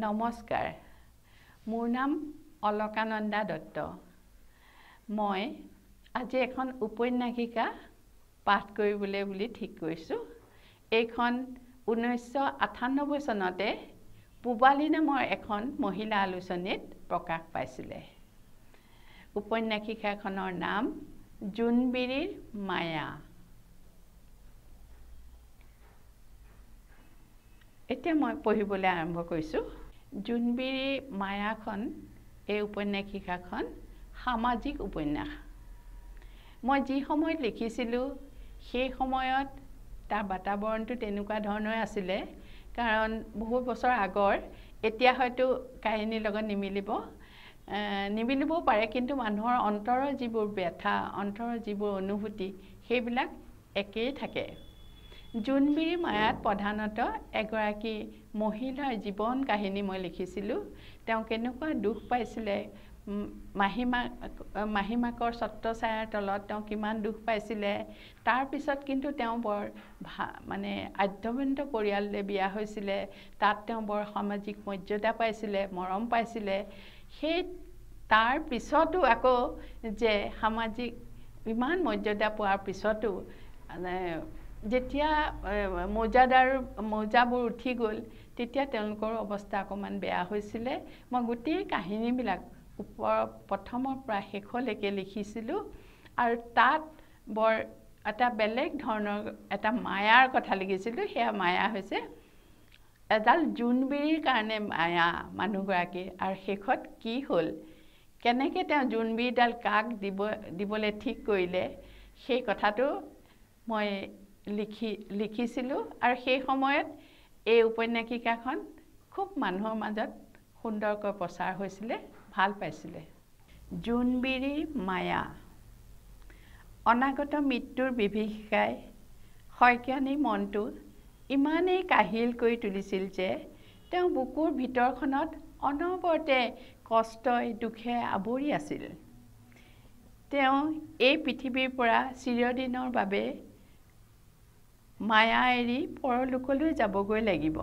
নমস্কাৰ মোৰ নাম অলকানন্দা দত্ত মই আজি এখন উপন্যাসিকা পাঠ কৰিবলৈ বুলি ঠিক কৰিছো এইখন 1998 চনতে পুবালী নামৰ এখন মহিলা আলোচনীত প্ৰকাশ পাইছিলে উপন্যাসিকাখনৰ নাম জোনবিৰিৰ মায়া এতিয়া মই পঢ়িবলৈ আৰম্ভ কৰিছো জোনবিৰি মায়াখন এই উপন্যাসিকাখন সামাজিক উপন্যাস মই যি সময়ত লিখিছিলো সেই সময়ত তাৰ বাতাবৰণটো তেনেকুৱা ধৰণৰ আছিল কাৰণ বহু বছৰ আগৰ এতিয়া হয়তো কাহিনীৰ লগত নিমিলিব পাৰে কিন্তু মানুহৰ অন্তৰৰ যিবোৰ ব্যথা অন্তৰৰ যিবোৰ অনুভূতি সেইবিলাক একেই থাকে জোনবিৰি মায়াত প্ৰধানত এগৰাকী মহিলাৰ জীৱন কাহিনী মই লিখিছিলো তেওঁ কেনেকুৱা দুখ পাইছিলে মাহিমাকৰ ছত্ৰছায়াৰ তলত তেওঁ কিমান দুখ পাইছিলে তাৰ পিছত কিন্তু তেওঁ বৰ মানে আধ্যবন্ত পৰিয়াললৈ বিয়া হৈছিলে তাত তেওঁ বৰ সামাজিক মৰ্যাদা পাইছিলে মৰম পাইছিলে সেই তাৰ পিছতো আকৌ যে সামাজিক ইমান মৰ্যাদা পোৱাৰ পিছতো যেতিয়া মৌজাবোৰ উঠি গ'ল তেতিয়া তেওঁলোকৰ অৱস্থা অকমান বেয়া হৈছিলে মই গোটেই কাহিনীবিলাক প্ৰথমৰ পৰা শেষলৈকে লিখিছিলো আৰু তাত বৰ এটা বেলেগ ধৰণৰ এটা মায়াৰ কথা লিখিছিলো সেয়া মায়া হৈছে এডাল জোনবিৰিৰ কাৰণে মায়া মানুহগৰাকী আৰু শেষত কি হ'ল কেনেকৈ তেওঁ জোনবিৰিডাল কাক দিবলৈ ঠিক কৰিলে সেই কথাটো মই লিখিছিলো আৰু সেই সময়ত এই উপন্যাসিকাখন খুব মানুহৰ মাজত সুন্দৰকৈ প্ৰচাৰ হৈছিলে ভাল পাইছিলে জোনবিৰিৰ মায়া অনাগত মৃত্যুৰ বিভীষিকাই শইকীয়ানীৰ মনটো ইমানেই কাহিল কৰি তুলিছিল যে তেওঁ বুকুৰ ভিতৰখনত অনবৰতে কষ্টই দুখে আৱৰি আছিল তেওঁ এই পৃথিৱীৰ পৰা চিৰদিনৰ বাবে মায়া এৰি পৰলোকলৈ যাবগৈ লাগিব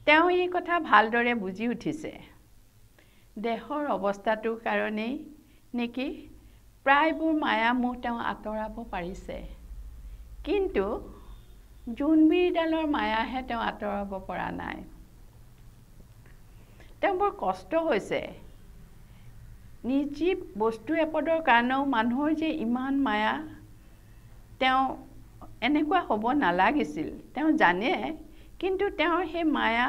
তেওঁ এই কথা ভালদৰে বুজি উঠিছে দেহৰ অৱস্থাটোৰ কাৰণেই নেকি প্ৰায়বোৰ মায়া মোহ তেওঁ আঁতৰাব পাৰিছে কিন্তু জোনবিৰিডালৰ মায়াহে তেওঁ আঁতৰাব পৰা নাই তেওঁ বৰ কষ্ট হৈছে নিৰ্জীৱ বস্তু এপদৰ কাৰণেও মানুহৰ যে ইমান মায়া তেওঁ এনেকুৱা হ'ব নালাগিছিল তেওঁ জানে কিন্তু তেওঁৰ সেই মায়া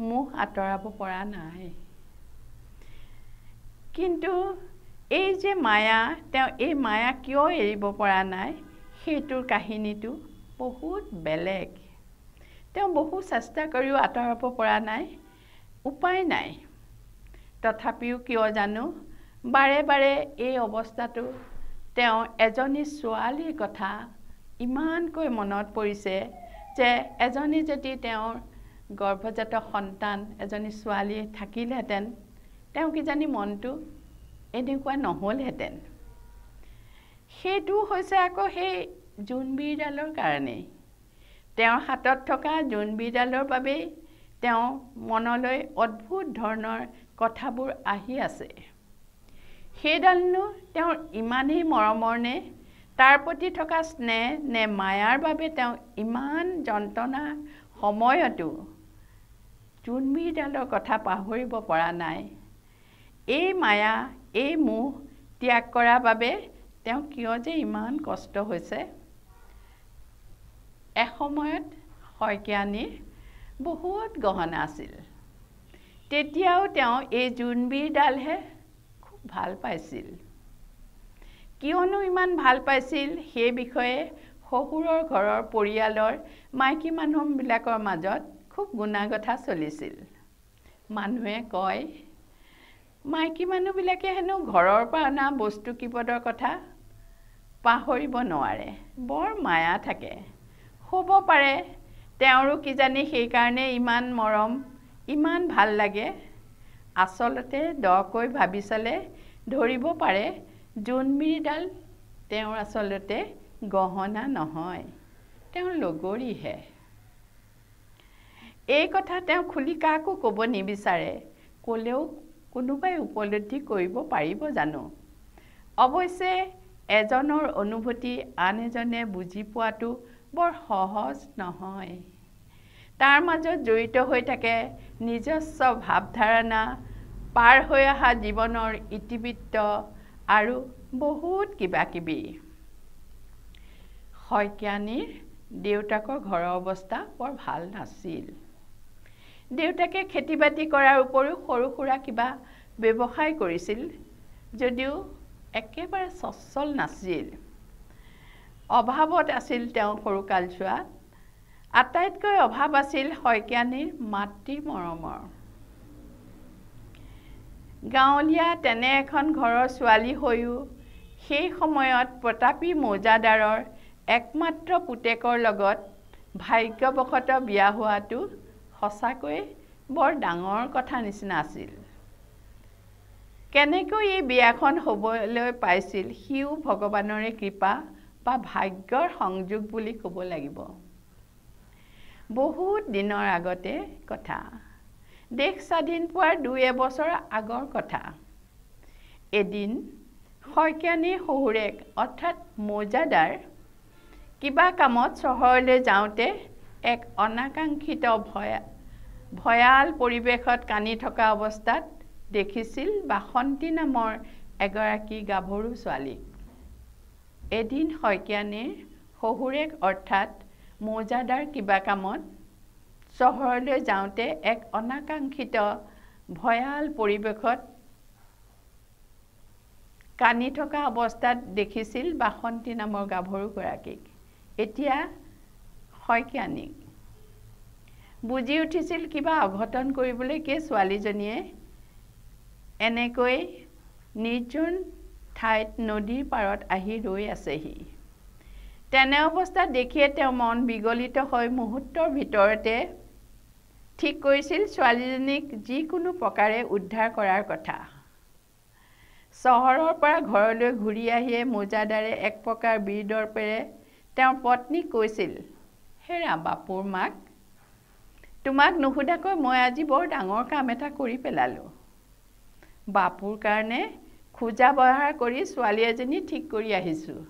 মোহ আঁতৰাব পৰা নাই কিন্তু এই যে মায়া তেওঁ এই মায়া কিয় এৰিব পৰা নাই সেইটোৰ কাহিনীটো বহুত বেলেগ তেওঁ বহু চেষ্টা কৰিও আঁতৰাব পৰা নাই উপায় নাই তথাপিও কিয় জানো বাৰে বাৰে এই অৱস্থাটো তেওঁ এজনী ছোৱালীৰ কথা ইমানকৈ মনত পৰিছে যে এজনী যদি তেওঁৰ গৰ্ভজাত সন্তান এজনী ছোৱালী থাকিলহেঁতেন তেওঁ কিজানি মনটো এনেকুৱা নহ'লহেঁতেন সেইটো হৈছে আকৌ সেই জোনবিৰিডালৰ কাৰণেই তেওঁৰ হাতত থকা জোনবিৰিডালৰ বাবেই তেওঁ মনলৈ অদ্ভুত ধৰণৰ কথাবোৰ আহি আছে সেইডালনো তেওঁৰ ইমানেই মৰমৰ নে তাৰ প্ৰতি থকা স্নেহ নে মায়াৰ বাবে তেওঁ ইমান যন্ত্ৰণা সময়তো জোনবিৰিডালৰ কথা পাহৰিব পৰা নাই এই মায়া এই মোহ ত্যাগ কৰাৰ বাবে তেওঁ কিয় যে ইমান কষ্ট হৈছে এসময়ত শইকীয়ানীৰ বহুত গহনা আছিল তেতিয়াও তেওঁ এই জোনবিৰিডালহে খুব ভাল পাইছিল কিয়নো ইমান ভাল পাইছিল সেই বিষয়ে শহুৰৰ ঘৰৰ পৰিয়ালৰ মাইকী মানুহবিলাকৰ মাজত খুব গুণাগথা চলিছিল মানুহে কয় মাইকী মানুহবিলাকে হেনো ঘৰৰ পৰা অনা বস্তু কিপদৰ কথা পাহৰিব নোৱাৰে বৰ মায়া থাকে হ'ব পাৰে তেওঁৰো কিজানি সেইকাৰণে ইমান মৰম ইমান ভাল লাগে আচলতে দকৈ ভাবি চালে ধৰিব পাৰে জোনবিৰিডাল তেওঁৰ আচলতে গহনা নহয় তেওঁৰ লগৰীহে এই কথা তেওঁ খুলি কাকো ক'ব নিবিচাৰে। ক'লেও কোনোবাই উপলব্ধি কৰিব পাৰিব জানো? অৱশ্যে এজনৰ অনুভূতি আন এজনে বুজি পোৱাটো বৰ সহজ নহয়। তাৰ মাজত জড়িত হৈ থাকে নিজস্ব ভাৱধাৰণা, পাৰ হৈ অহা জীৱনৰ ইতিবৃত্ত আৰু বহুত কিবা কিবি। শইকীয়ানীৰ দেউতাকৰ ঘৰৰ অৱস্থা বৰ ভাল নাছিল। দেউতাকে খেতি বাতি কৰাৰ উপৰিও সৰু সুৰা কিবা ব্যৱসায় কৰিছিল যদিও একেবাৰে সচ্ছল নাছিল। অভাৱত আছিল তেওঁ সৰুকালছোৱাত। আটাইতকৈ অভাৱ আছিল শইকীয়ানীৰ মাতৃ মৰমৰ। গাঁৱলীয়া তেনে এখন ঘৰৰ ছোৱালী হৈও সেই সময়ত প্ৰতাপী মৌজাদাৰৰ একমাত্ৰ পুতেকৰ লগত ভাগ্যবশতঃ বিয়া হোৱাটো সঁচাকৈ বৰ ডাঙৰ কথা নিচিনা আছিল। কেনেকৈ এই বিয়াখন হ'বলৈ পাইছিল সিও ভগৱানৰে কৃপা বা ভাগ্যৰ সংযোগ বুলি ক'ব লাগিব। বহুত দিনৰ আগতে কথা, দেশ স্বাধীন পোৱাৰ ২-এবছৰ আগৰ কথা। এদিন শইকীয়ানীৰ শহুৰেক অৰ্থাৎ মৌজাদাৰ কিবা কামত চহৰলৈ যাওঁতে এক অনাকাংক্ষিত ভয়াল পৰিৱেশত কান্দি থকা অৱস্থাত দেখিছিল বাসন্তী নামৰ এগৰাকী গাভৰু ছোৱালীক। এদিন শইকীয়ানীৰ শহুৰেক অৰ্থাৎ মৌজাদাৰ কিবা কামত চহৰলৈ যাওঁতে এক অনাকাংক্ষিত ভয়াল পৰিৱেশত কান্দি থকা অৱস্থাত দেখিছিল বাসন্তী নামৰ গাভৰুগৰাকীক। এতিয়া শইকীয়ানীক বুজি উঠিছিল কিবা অঘটন কৰিবলৈ কি ছোৱালীজনীয়ে এনেকৈ নিৰ্জন ঠাইত নদীৰ পাৰত আহি ৰৈ আছেহি। তেনে অৱস্থাত দেখিয়ে তেওঁ মন বিগলিত হৈ মুহূৰ্তৰ ভিতৰতে ঠিক কৰিছিল ছোৱালীজনীক যিকোনো প্ৰকাৰে উদ্ধাৰ কৰাৰ কথা। চহৰৰ পৰা ঘৰলৈ ঘূৰি আহিয়ে মৌজাদাৰে এক প্ৰকাৰ বীৰদৰ্পেৰে তেওঁৰ পত্নীক কৈছিল, হেৰা বাপুৰ মাক, তোমাক নুসুধাকৈ মই আজি বৰ ডাঙৰ কাম এটা কৰি পেলালোঁ। বাপুৰ কাৰণে খোজা বঢ়া কৰি ছোৱালী এজনী ঠিক কৰি আহিছোঁ।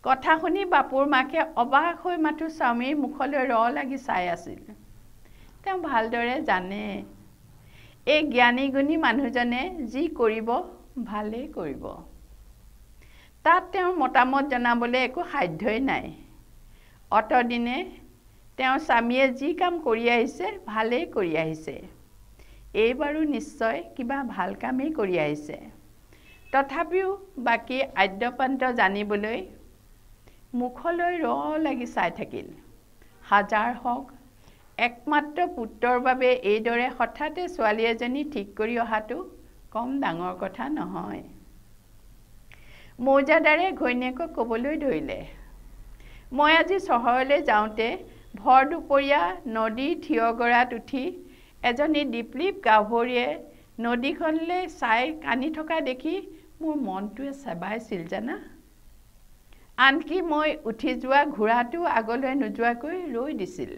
কথা শুনি বাপুৰ মাকে অবাক হৈ মাথো স্বামীৰ মুখলৈ ৰ লাগি চাই আছিল। তেওঁ ভালদৰে জানে এই জ্ঞানী গুণী মানুহজনে যি কৰিব ভালেই কৰিব। তাত তেওঁৰ মতামত জনাবলৈ একো সাধ্যই নাই। অতদিনে তেওঁৰ স্বামীয়ে যি কাম কৰি আহিছে ভালেই কৰি আহিছে। এইবাৰো নিশ্চয় কিবা ভাল কামেই কৰি আহিছে। তথাপিও বাকী আদ্যপান্ত জানিবলৈ মুখলৈ ৰ লাগি চাই থাকিল। হাজাৰ হওক একমাত্ৰ পুত্ৰৰ বাবে এইদৰে হঠাতে ছোৱালী এজনী ঠিক কৰি অহাটো কম ডাঙৰ কথা নহয়। মৌজাদাৰে ঘৈণীয়েকক ক'বলৈ ধৰিলে, মই আজি চহৰলৈ যাওঁতে ভৰ দুপৰীয়া নদীৰ থিয়গৰাত উঠি এজনী দীপলীপ গাভৰুৱে নদীখনলৈ চাই কান্দি থকা দেখি মোৰ মনটোৱে চেবাইছিল জানা। আনকি মই উঠি যোৱা ঘোঁৰাটো আগলৈ নোযোৱাকৈ ৰৈ দিছিল।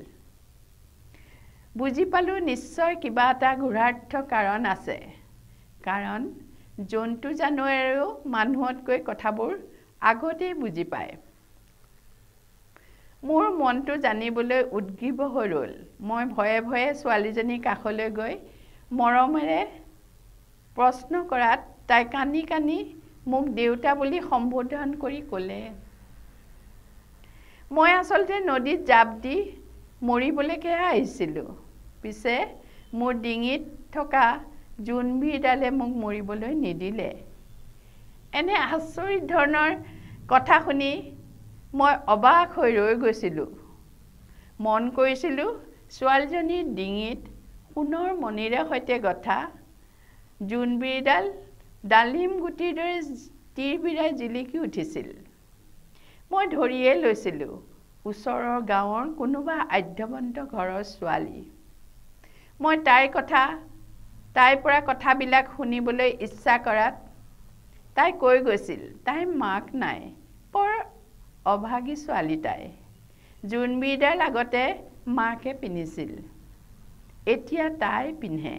বুজি পালোঁ নিশ্চয় কিবা এটা ঘোৰাৰ্থ কাৰণ আছে। কাৰণ জন্তু জানোৱাৰেও মানুহতকৈ কথাবোৰ আগতেই বুজি পায়। মোৰ মনটো জানিবলৈ উদ্গ্ৰীৱ হৈ ৰ'ল। মই ভয়ে ভয়ে ছোৱালীজনীৰ কাষলৈ গৈ মৰমেৰে প্ৰশ্ন কৰাত তাই কান্দি কান্দি মোক দেউতা বুলি সম্বোধন কৰি ক'লে, মই আচলতে নদীত জাপ দি মৰিবলৈকে আহিছিলোঁ। পিছে মোৰ ডিঙিত থকা জোনবিৰিডালে মোক মৰিবলৈ নিদিলে। এনে আচৰিত ধৰণৰ কথা শুনি মই অবাক হৈ ৰৈ গৈছিলোঁ। মন কৰিছিলোঁ ছোৱালীজনীৰ ডিঙিত সোণৰ মণিৰে সৈতে গঁথা জোনবিৰিডাল ডালিম গুটিৰ দৰে তিৰবিৰাই জিলিকি উঠিছিল। মই ধৰিয়ে লৈছিলোঁ ওচৰৰ গাঁৱৰ কোনোবা আদ্যৱন্ত ঘৰৰ ছোৱালী। মই তাইৰ পৰা কথাবিলাক শুনিবলৈ ইচ্ছা কৰাত তাই কৈ গৈছিল তাইৰ মাক নাই, বৰ অভাগী ছোৱালী তাই। জোনবিৰিডাল আগতে মাকে পিন্ধিছিল এতিয়া তাই পিন্ধে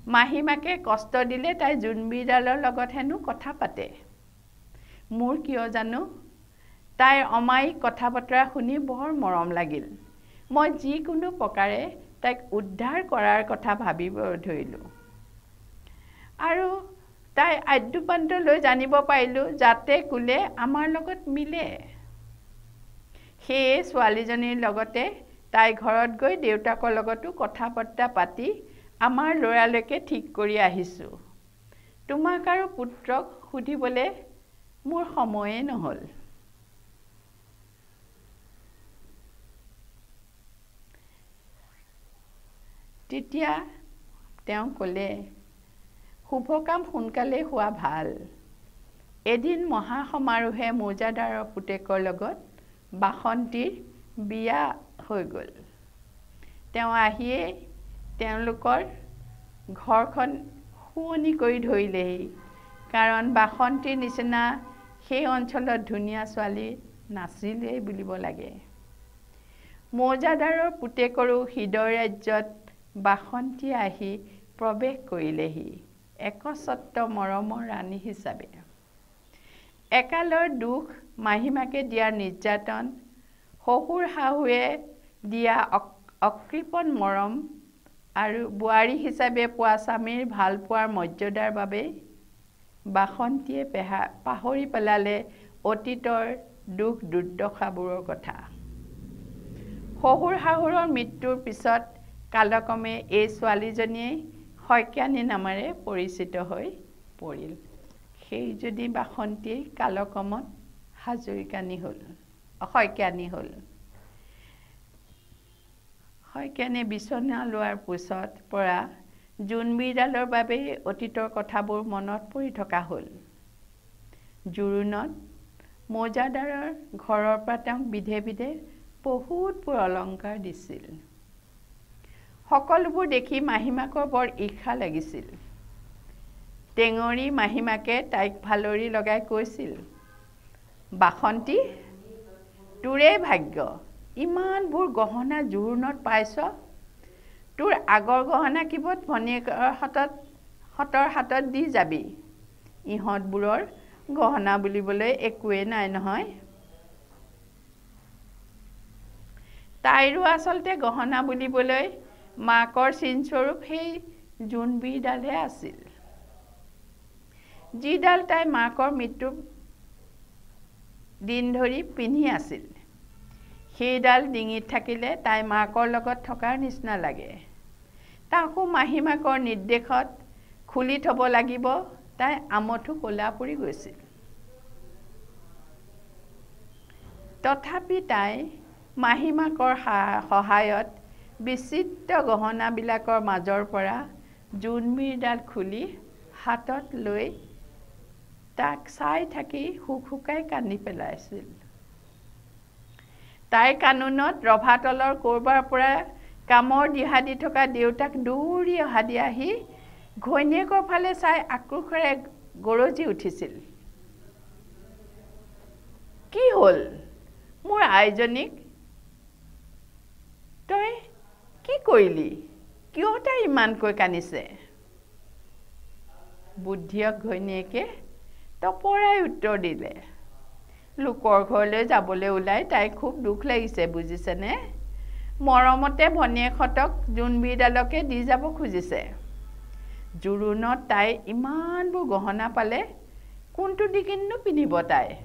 মাহীমাকে কষ্ট দিলে তাই জোনবিৰিডালৰ লগত হেনো কথা পাতে মোৰ কিয় জানো তাইৰ অমায়িক কথা বতৰা শুনি বৰ মৰম লাগিল মই যিকোনো প্ৰকাৰে তাইক উদ্ধাৰ কৰাৰ কথা ভাবিব ধৰিলোঁ আৰু তাই আদ্যপান্ত লৈ জানিব পাৰিলোঁ যাতে কোলে আমাৰ লগত মিলে সেয়ে ছোৱালীজনীৰ লগতে তাই ঘৰত গৈ দেউতাকৰ লগতো কথা বতৰা পাতি আমাৰ ল'ৰালৈকে ঠিক কৰি আহিছোঁ তোমাক আৰু পুত্ৰক সুধিবলৈ মোৰ সময়ে নহ'ল তেতিয়া তেওঁ ক'লে শুভ কাম সোনকালে হোৱা ভাল এদিন মহা সমাৰোহে মৌজাদাৰৰ পুতেকৰ লগত বাসন্তীৰ বিয়া হৈ গ'ল তেওঁ আহিয়ে তেওঁলোকৰ ঘৰখন শুৱনি কৰি ধৰিলেহি কাৰণ বাসন্তীৰ নিচিনা সেই অঞ্চলত ধুনীয়া ছোৱালী নাছিলেই বুলিব লাগে মৌজাদাৰৰ পুতেকৰো হৃদয় ৰাজ্যত বাসন্তী আহি প্ৰৱেশ কৰিলেহি একছত্ৰ মৰমৰ ৰাণী হিচাপে একালৰ দুখ মাহীমাকে দিয়া নিৰ্যাতন শহুৰ শাহুৱে দিয়া অকৃপণ মৰম আৰু বোৱাৰী হিচাপে পোৱা স্বামীৰ ভালপোৱাৰ মৰ্যাদাৰ বাবে বাসন্তীয়ে পাহৰি পেলালে অতীতৰ দুখ দুৰ্দশাবোৰৰ কথা শহুৰ শাহুৰৰ মৃত্যুৰ পিছত কালক্ৰমে এই ছোৱালীজনীয়ে শইকীয়ানী নামেৰে পৰিচিত হৈ পৰিল সেই যদি বাসন্তী কালক্ৰমত হাজৰিকানী হ'ল শইকীয়ানী হ'ল শইকীয়ানী বিচনা লোৱাৰ পিছত পৰা জোনবিৰিডালৰ বাবে অতীতৰ কথাবোৰ মনত পৰি থকা হ'ল জোৰোণত মৌজাদাৰৰ ঘৰৰ পৰা তেওঁক বিধে বিধে বহুতবোৰ অলংকাৰ দিছিল সকলোবোৰ দেখি মাহীমাকৰ বৰ ঈৰ্ষা লাগিছিল টেঙৰী মাহীমাকে তাইক ভালৰি লগাই কৈছিল বাসন্তী তোৰে ভাগ্য ইমানবোৰ গহনা জোৰোণত পাইছ তোৰ আগৰ গহনা কিবত ভনীয়েকৰ হাতত দি যাবি ইহঁতবোৰৰ গহনা বুলিবলৈ একোৱেই নাই নহয় তাইৰো আচলতে গহনা বুলিবলৈ মাকৰ চিনস্বৰূপ সেই জোনবিৰিডালহে আছিল যিডাল তাই মাকৰ মৃত্যুৰ দিন ধৰি পিন্ধি আছিল সেইডাল ডিঙিত থাকিলে তাই মাকৰ লগত থকাৰ নিচিনা লাগে তাকো মাহীমাকৰ নিৰ্দেশত খুলি থ'ব লাগিব তাই আমঠু ক'লা পৰি গৈছিল তথাপি তাই মাহীমাকৰ সহায়ত বিচিত্ৰ গহনাবিলাকৰ মাজৰ পৰা জোনবিৰিডাল খুলি হাতত লৈ তাক চাই থাকি হুকহুকাই কান্দি পেলাইছিল তাইৰ কানুনত ৰভাতলৰ ক'ৰবাৰ পৰা কামৰ দিহা দি থকা দেউতাক দৌৰি অহা দি আহি ঘৈণীয়েকৰ ফালে চাই আক্ৰোশেৰে গৰজি উঠিছিল কি হ'ল মোৰ আইজনীক তই কি কৰিলি কিয় তাই ইমানকৈ কান্দিছে বুদ্ধিয়ক ঘৈণীয়েকে তপৰাই উত্তৰ দিলে লোকৰ ঘৰলৈ যাবলৈ ওলাই তাই খুব দুখ লাগিছে বুজিছেনে মৰমতে ভনীয়েকহঁতক জোনবিৰিডালকে দি যাব খুজিছে জোৰোণত তাই ইমানবোৰ গহনা পালে কোনটো দিগিনো পিন্ধিব তাই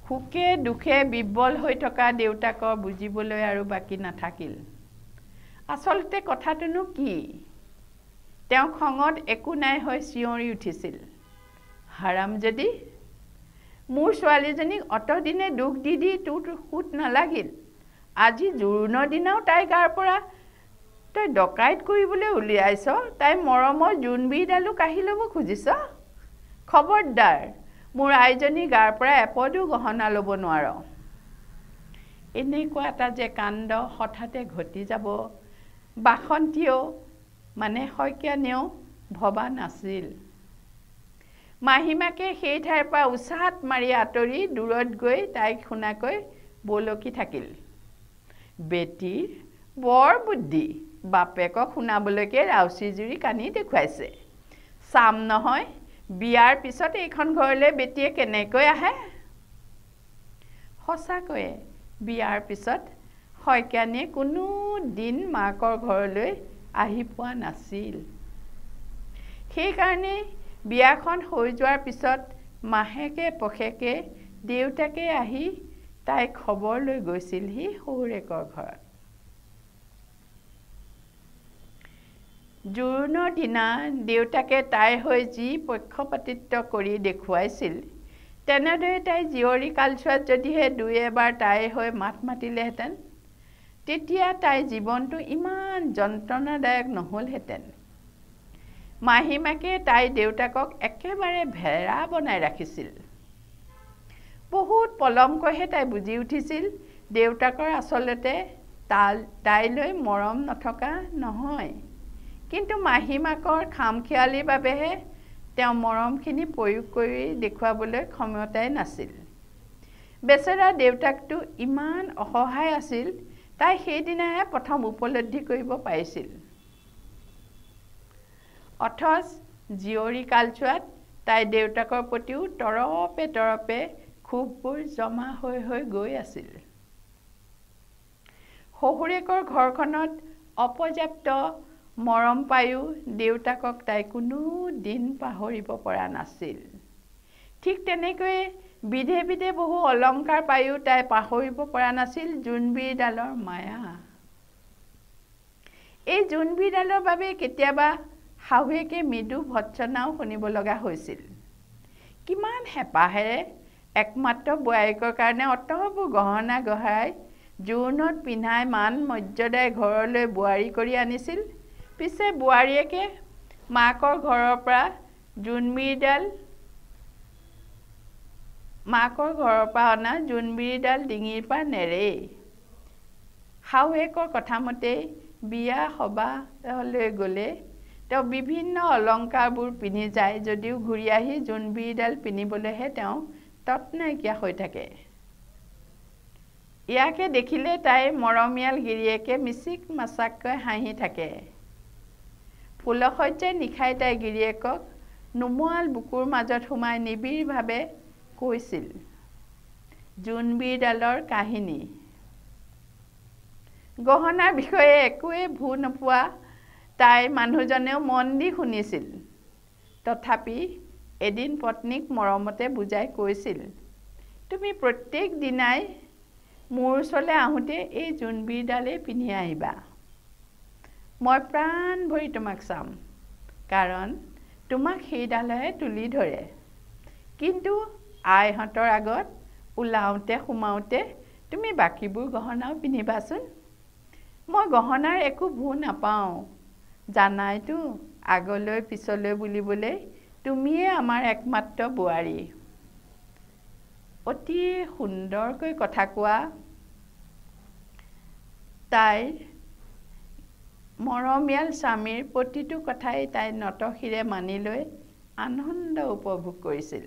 সুখে দুখে বিব্বল হৈ থকা দেউতাকৰ বুজিবলৈ আৰু বাকী নাথাকিল আচলতে কথাটোনো কি তেওঁ খঙত একো নাই হৈ চিঞৰি উঠিছিল হাৰাম যদি মোৰ ছোৱালীজনীক অতদিনে দুখ দি দি তোৰ সুত নালাগিল আজি জোৰোণৰ দিনাও তাই গাৰ পৰা তই ডকাইত কৰিবলৈ উলিয়াইছ তাই মৰমৰ জোনবিৰিডালো কাঢ়ি ল'ব খুজিছ খবৰদাৰ মোৰ আইজনী গাৰ পৰা এপদো গহনা ল'ব নোৱাৰ এনেকুৱা এটা যে কাণ্ড হঠাতে ঘটি যাব বাসন্তীয়েও মানে শইকীয়ানীয়েও ভবা নাছিল মাহীমাকে সেই ঠাইৰ পৰা উচাত মাৰি আঁতৰি দূৰত গৈ তাইক শুনাকৈ বলকি থাকিল বেটিৰ বৰ বুদ্ধি বাপেকক শুনাবলৈকে ৰাউচীজুৰি কানি দেখুৱাইছে চাম নহয় বিয়াৰ পিছত এইখন ঘৰলৈ বেটিয়ে কেনেকৈ আহে সঁচাকৈয়ে বিয়াৰ পিছত শইকীয়ানীয়ে কোনো দিন মাকৰ ঘৰলৈ আহি পোৱা নাছিল সেইকাৰণে বিয়াখন হৈ যোৱাৰ পিছত মাহেকে পষেকে দেউতাকে আহি তাইক খবৰ লৈ গৈছিলহি শহুৰেকৰ ঘৰত জোৰোণৰ দিনা দেউতাকে তাইৰ হৈ যি পক্ষপাতিত্ব কৰি দেখুৱাইছিল তেনেদৰে তাই জীয়ৰী কালছোৱাত যদিহে দুই এবাৰ তাইৰ হৈ মাত মাতিলেহেঁতেন তেতিয়া তাইৰ জীৱনটো ইমান যন্ত্ৰণাদায়ক নহ'লহেঁতেন মাহীমাকে তাইৰ দেউতাকক একেবাৰে ভেড়া বনাই ৰাখিছিল বহুত পলমকৈহে তাই বুজি উঠিছিল দেউতাকৰ আচলতে তাইলৈ মৰম নথকা নহয় কিন্তু মাহীমাকৰ খামখিয়ালিৰ বাবেহে তেওঁ মৰমখিনি প্ৰয়োগ কৰি দেখুৱাবলৈ ক্ষমতাই নাছিল বেচেৰা দেউতাকটো ইমান অসহায় আছিল তাই সেইদিনাহে প্ৰথম উপলব্ধি কৰিব পাৰিছিল অথচ জীয়ৰী কালছোৱাত তাই দেউতাকৰ প্ৰতিও তৰপে তৰপে ক্ষোভবোৰ জমা হৈ হৈ গৈ আছিল শহুৰেকৰ ঘৰখনত অপৰ্যাপ্ত মৰম পায়ো দেউতাকক তাই কোনো দিন পাহৰিব পৰা নাছিল ঠিক তেনেকৈয়ে বিধে বিধে বহু অলংকাৰ পায়ো তাই পাহৰিব পৰা নাছিল জোনবিৰিডালৰ মায়া এই জোনবিৰিডালৰ বাবে কেতিয়াবা শাহুৱেকে মৃদু ভৎসনাও শুনিব লগা হৈছিল কিমান হেঁপাহেৰে একমাত্ৰ বোৱাৰীকৰ কাৰণে অতবোৰ গহনা গঢ়াই জোৰোণত পিন্ধাই মান মৰ্যাদাই ঘৰলৈ বোৱাৰী কৰি আনিছিল পিছে বোৱাৰীয়েকে মাকৰ ঘৰৰ পৰা অনা জোনবিৰিডাল ডিঙিৰ পৰা নেৰেই শাহুৱেকৰ কথামতেই বিয়া সবাহলৈ গ'লে তেওঁ বিভিন্ন অলংকাৰবোৰ পিন্ধি যায় যদিও ঘূৰি আহি জোনবিৰিডাল পিন্ধিবলৈহে তেওঁ তৎ নাইকিয়া হৈ থাকে ইয়াকে দেখিলে তাইৰ মৰমীয়াল গিৰিয়েকে মিচিক মাচাককৈ হাঁহি থাকে ফুলশয্যাই নিশাই তাই গিৰিয়েকক নুমুৱাল বুকুৰ মাজত সোমাই নিবিড়ভাৱে কৈছিল জোনবিৰিডালৰ কাহিনী গহনাৰ বিষয়ে একোৱে ভু নোপোৱা তাইৰ মানুহজনেও মন দি শুনিছিল তথাপি এদিন পত্নীক মৰমতে বুজাই কৈছিল তুমি প্ৰত্যেক দিনাই মোৰ ওচৰলৈ আহোঁতে এই জোনবিৰিডালেই পিন্ধি আহিবা মই প্ৰাণ ভৰি তোমাক চাম কাৰণ তোমাক সেইডালেহে তুলি ধৰে কিন্তু আইহঁতৰ আগত ওলাওঁতে সোমাওঁতে তুমি বাকীবোৰ গহনাও পিন্ধিবাচোন মই গহনাৰ একো ভু নাপাওঁ জানাইতো আগলৈ পিছলৈ বুলিবলৈ তুমিয়ে আমাৰ একমাত্ৰ বোৱাৰী অতি সুন্দৰকৈ কথা কোৱা তাইৰ মৰমীয়াল স্বামীৰ প্ৰতিটো কথাই তাই নতশিৰে মানি লৈ আনন্দ উপভোগ কৰিছিল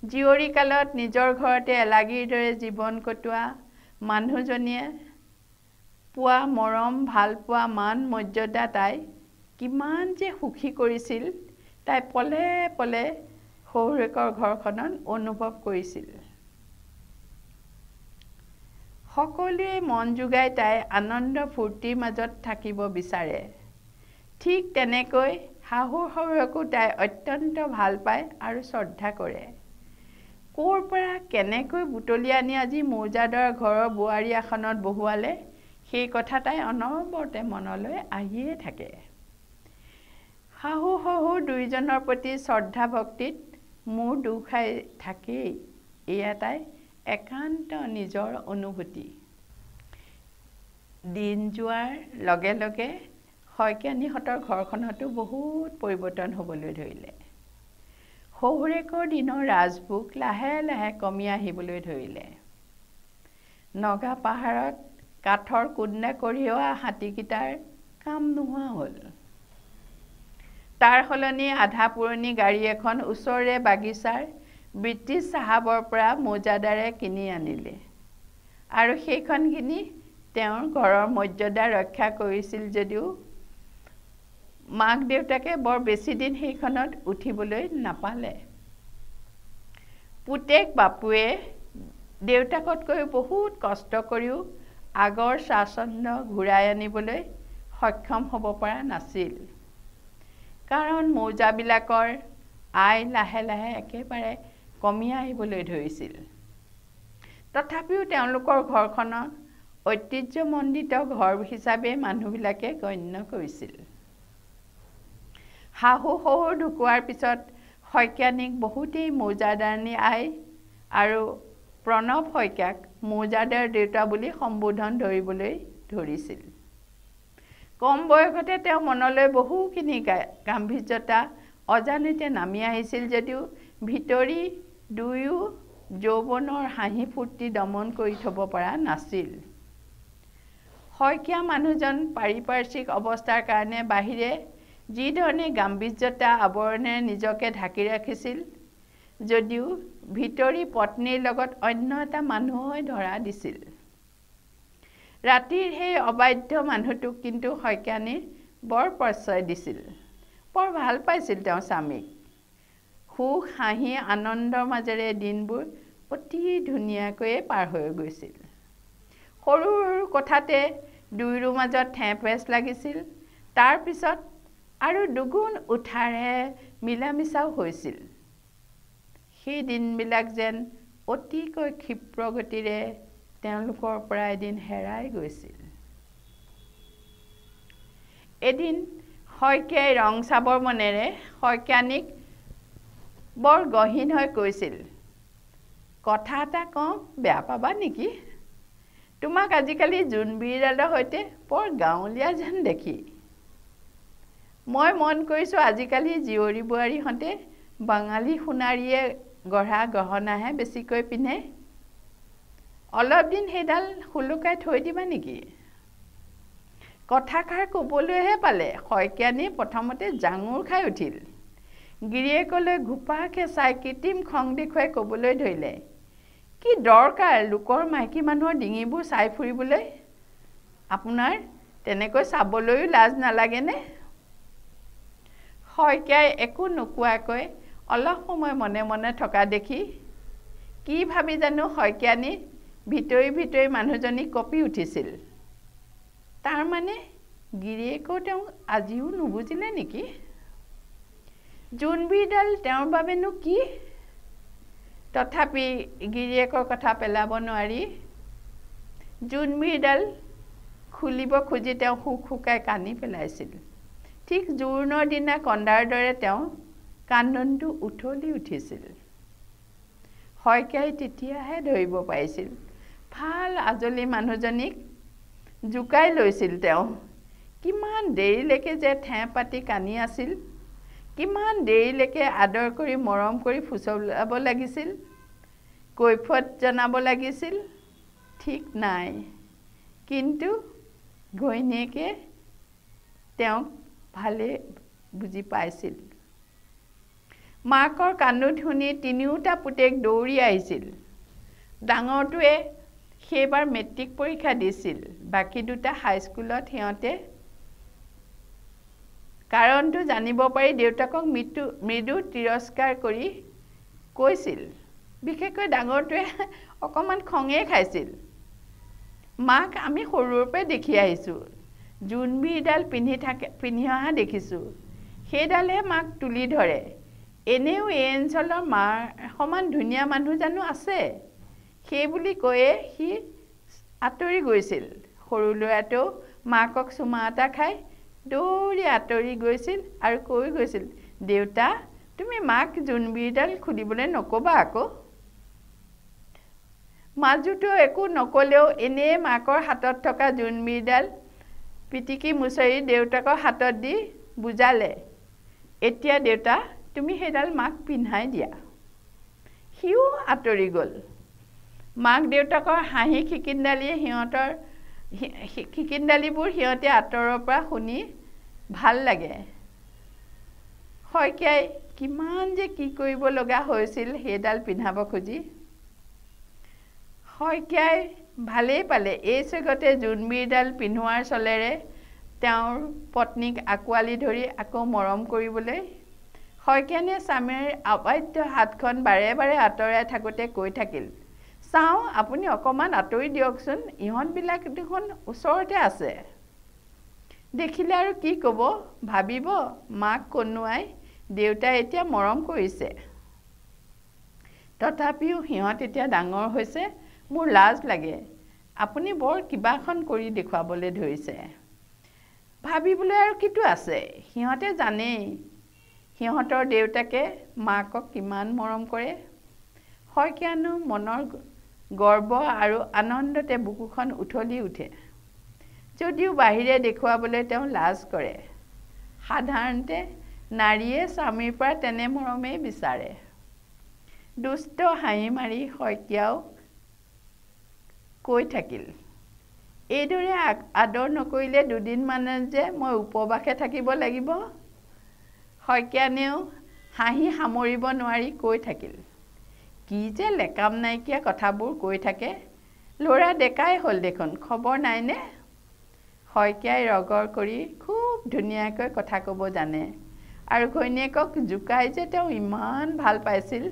জীয়ৰী কালত নিজৰ ঘৰতে এলাগীৰ দৰে জীৱন কটোৱা মানুহজনীয়ে পোৱা মৰম ভালপোৱা মান মৰ্যাদা তাই কিমান যে সুখী কৰিছিল তাই পলে পলে শহুৰেকৰ ঘৰখনত অনুভৱ কৰিছিল সকলোৱে মন যোগাই তাই আনন্দ ফূৰ্তিৰ মাজত থাকিব বিচাৰে ঠিক তেনেকৈ শাহু শহুৰকো তাই অত্যন্ত ভাল পায় আৰু শ্ৰদ্ধা কৰে ক'ৰ পৰা কেনেকৈ বুটলি আনি আজি মৌজাদাৰ ঘৰৰ বোৱাৰী আসনত বহুৱালে সেই কথা তাই অনবৰতে মনলৈ আহিয়ে থাকে শাহু শহুৰ দুয়োজনৰ প্ৰতি শ্ৰদ্ধা ভক্তিত মূৰ দুখাই থাকেই এয়া তাই একান্ত নিজৰ অনুভূতি দিন যোৱাৰ লগে লগে শইকীয়ানীহঁতৰ ঘৰখনতো বহুত পৰিৱৰ্তন হ'বলৈ ধৰিলে শহুৰেকৰ দিনৰ ৰাজভোগ লাহে লাহে কমি আহিবলৈ ধৰিলে নগা পাহাৰত কাঠৰ কুন্দা কঢ়িওৱা হাতীকেইটাৰ কাম নোহোৱা হ'ল তাৰ সলনি আধা পুৰণি গাড়ী এখন ওচৰৰে বাগিচাৰ ব্ৰিটিছ চাহাবৰ পৰা মৌজাদাৰে কিনি আনিলে আৰু সেইখন কিনি তেওঁৰ ঘৰৰ মৰ্যাদা ৰক্ষা কৰিছিল যদিও মাক দেউতাকে বৰ বেছি দিন সেইখনত উঠিবলৈ নাপালে। পুতেক বাপুৱে দেউতাকতকৈ বহুত কষ্ট কৰিও আগৰ স্বাচ্ছন্দ্য ঘূৰাই আনিবলৈ সক্ষম হ'ব পৰা নাছিল। কাৰণ মৌজাবিলাকৰ আয় লাহে লাহে একেবাৰে কমি আহিবলৈ ধৰিছিল। তথাপিও তেওঁলোকৰ ঘৰখনক ঐতিহ্যমণ্ডিত ঘৰ হিচাপে মানুহবিলাকে গণ্য কৰিছিল। শাহু শহুৰ ঢুকোৱাৰ পিছত শইকীয়ানীক বহুতেই মৌজাদাৰনী আই আৰু প্ৰণৱ শইকীয়াক মৌজাদাৰ দেউতা বুলি সম্বোধন ধৰিবলৈ ধৰিছিল। কম বয়সতে তেওঁ মনলৈ বহুখিনি গাম্ভীৰ্যতা অজানিতে নামি আহিছিল যদিও ভিতৰি দুয়ো যৌৱনৰ হাঁহি ফূৰ্তি দমন কৰি থ'ব পৰা নাছিল। শইকীয়া মানুহজন পাৰিপাৰ্শ্বিক অৱস্থাৰ কাৰণে বাহিৰে যিধৰণে গাম্ভীৰ্যতা আৱৰণেৰে নিজকে ঢাকি ৰাখিছিল যদিও ভিতৰি পত্নীৰ লগত অন্য এটা মানুহ হৈ ধৰা দিছিল। ৰাতিৰ সেই অবাধ্য মানুহটোক কিন্তু শইকীয়ানীৰ বৰ প্ৰশ্ৰয় দিছিল। বৰ ভাল পাইছিল তেওঁ স্বামীক। সুখ হাঁহি আনন্দৰ মাজেৰে দিনবোৰ অতি ধুনীয়াকৈয়ে পাৰ হৈ গৈছিল। সৰু সৰু কথাতে দুয়োৰো মাজত ঠেপেচ লাগিছিল। তাৰপিছত আৰু দুগুণ উঠাৰে মিলামিচাও হৈছিল। সেই দিনবিলাক যেন অতিকৈ ক্ষিপ্ৰ গতিৰে তেওঁলোকৰ পৰা এদিন হেৰাই গৈছিল। এদিন শইকীয়াই ৰং চাবৰ মনেৰে শইকীয়ানীক বৰ গহীন হৈ কৈছিল, কথা এটা কওঁ, বেয়া পাবা নেকি? তোমাক আজিকালি জোনবিৰিডালৰ সৈতে বৰ গাঁৱলীয়া যেন দেখি। মই মন কৰিছোঁ আজিকালি জীয়ৰী বোৱাৰীহঁতে বাঙালী সোণাৰীয়ে গঢ়া গহনাহে বেছিকৈ পিন্ধে। অলপ দিন সেইডাল সুলুকাই থৈ দিবা নেকি? কথাষাৰ ক'বলৈহে পালে শইকীয়ানী প্ৰথমতে জাঙুৰ খাই উঠিল। গিৰিয়েকলৈ ঘোপাকে চাই কৃত্ৰিম খং দেখুৱাই ক'বলৈ ধৰিলে, কি দৰকাৰ লোকৰ মাইকী মানুহৰ ডিঙিবোৰ চাই ফুৰিবলৈ? আপোনাৰ তেনেকৈ চাবলৈও লাজ নালাগেনে? শইকীয়াই একো নোকোৱাকৈ অলপ সময় মনে মনে থকা দেখি কি ভাবি জানো শইকীয়ানী ভিতৰি ভিতৰি মানুহজনী কঁপি উঠিছিল। তাৰমানে গিৰিয়েকেও তেওঁক আজিও নুবুজিলে নেকি? জোনবিৰিডাল তেওঁৰ বাবেনো কি? তথাপি গিৰিয়েকৰ কথা পেলাব নোৱাৰি জোনবিৰিডাল খুলিব খুজি তেওঁ হুক হুকাই কান্দি পেলাইছিল। ঠিক জোৰোণৰ দিনা কন্দাৰ দৰে তেওঁ কান্দোনটো উঠলি উঠিছিল। শইকীয়াই তেতিয়াহে ধৰিব পাৰিছিল ভাল আজলি মানুহজনীক জোকাই লৈছিল তেওঁ। কিমান দেৰিলৈকে যে ঠেঁ পাতি কান্দি আছিল, কিমান দেৰিলৈকে আদৰ কৰি মৰম কৰি ফুচলাব লাগিছিল, কৈফত জনাব লাগিছিল, ঠিক নাই। কিন্তু ঘৈণীয়েকে তেওঁক ভালে বুজি পাইছিল। মাকৰ কান্দোন শুনি তিনিওটা পুতেক দৌৰি আহিছিল। ডাঙৰটোৱে সেইবাৰ মেট্ৰিক পৰীক্ষা দিছিল, বাকী দুটা হাইস্কুলত। সিহঁতে কাৰণটো জানিব পাৰি দেউতাকক মৃদু তিৰস্কাৰ কৰি কৈছিল। বিশেষকৈ ডাঙৰটোৱে অকণমান খঙেই খাইছিল। মাক আমি সৰুৰ পৰাই দেখি আহিছোঁ, জোনবিৰিডাল পিন্ধি অহা দেখিছোঁ, সেইডালহে মাক তুলি ধৰে। এনেও এই অঞ্চলৰ মাৰ সমান ধুনীয়া মানুহ জানো আছে? সেই বুলি কৈয়ে সি আঁতৰি গৈছিল। সৰু ল'ৰাটোৱেও মাকক চুমা এটা খাই দৌৰি আঁতৰি গৈছিল আৰু কৈ গৈছিল, দেউতা তুমি মাক জোনবিৰিডাল খুলিবলৈ নক'বা আকৌ। মাজুটো একো নক'লেও এনেই মাকৰ হাতত থকা জোনবিৰিডাল পিটিকি মুচৰি দেউতাকৰ হাতত দি বুজালে, এতিয়া দেউতা তুমি সেইডাল মাক পিন্ধাই দিয়া। সিও আঁতৰি গ'ল। মাক দেউতাকৰ হাঁহি খিকিন্দালিবোৰ সিহঁতে আঁতৰৰ পৰা শুনি ভাল লাগে। শইকীয়াই কিমান যে কি কৰিব লগা হৈছিল সেইডাল পিন্ধাব খুজি। শইকীয়াই ভালেই পালে এই চেগতে জোনবিৰিডাল পিন্ধোৱাৰ চলেৰে তেওঁৰ পত্নীক আঁকোৱালি ধৰি আকৌ মৰম কৰিবলৈ শইকীয়ানীয়ে স্বামীৰ আবাধ্য হাতখন বাৰে বাৰে আঁতৰাই থাকোঁতে কৈ থাকিল, চাওঁ আপুনি অকণমান আঁতৰি দিয়কচোন, ইহঁতবিলাক দেখোন ওচৰতে আছে। দেখিলে আৰু কি ক'ব, ভাবিব মাক কন্দুৱাই দেউতাই এতিয়া মৰম কৰিছে। তথাপিও সিহঁত এতিয়া ডাঙৰ হৈছে, মোৰ লাজ লাগে। আপুনি বৰ কিবাখন কৰি দেখুৱাবলৈ ধৰিছে। ভাবিবলৈ আৰু কিটো আছে, সিহঁতে জানেই সিহঁতৰ দেউতাকে মাকক কিমান মৰম কৰে। শইকীয়ানো মনৰ গৰ্ব আৰু আনন্দতে বুকুখন উঠলি উঠে। যদিও বাহিৰে দেখুৱাবলৈ তেওঁ লাজ কৰে। সাধাৰণতে নাৰীয়ে স্বামীৰ পৰা তেনে মৰমেই বিচাৰে। দুষ্ট হাঁহি মাৰি শইকীয়াও কৈ থাকিল, এইদৰে আদৰ নকৰিলে দুদিনমানে যে মই উপবাসে থাকিব লাগিব। শইকীয়ানীয়েও হাঁহি সামৰিব নোৱাৰি কৈ থাকিল, কি যে লেকাম নাইকিয়া কথাবোৰ কৈ থাকে, ল'ৰা ডেকাই হ'ল দেখোন, খবৰ নাইনে? শইকীয়াই ৰগৰ কৰি খুব ধুনীয়াকৈ কথা ক'ব জানে আৰু ঘৈণীয়েকক জোকাই যে তেওঁ ইমান ভাল পাইছিল।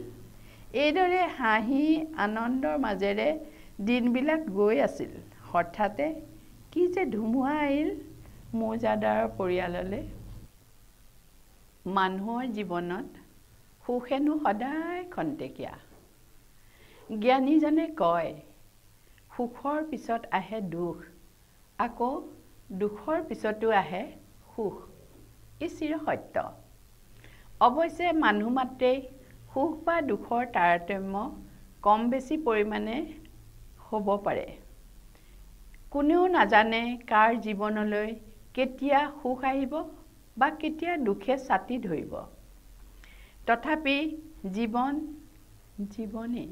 এইদৰে হাঁহি আনন্দৰ মাজেৰে দিনবিলাক গৈ আছিল। হঠাতে কি যে ধুমুহা আহিল মৌজাদাৰৰ পৰিয়াললৈ। মানুহৰ জীৱনত সুখ হেনো সদায় খন্তেকীয়া। জ্ঞানীজনে কয়, সুখৰ পিছত আহে দুখ, আকৌ দুখৰ পিছতো আহে সুখ। ই চিৰ সত্য। অৱশ্যে মানুহ মাত্ৰেই সুখ বা দুখৰ তাৰতম্য কম বেছি পৰিমাণে হ'ব পাৰে। কোনেও নাজানে কাৰ জীৱনলৈ কেতিয়া সুখ আহিব বা কেতিয়া দুখে ছাতি ধৰিব। তথাপি জীৱনেই।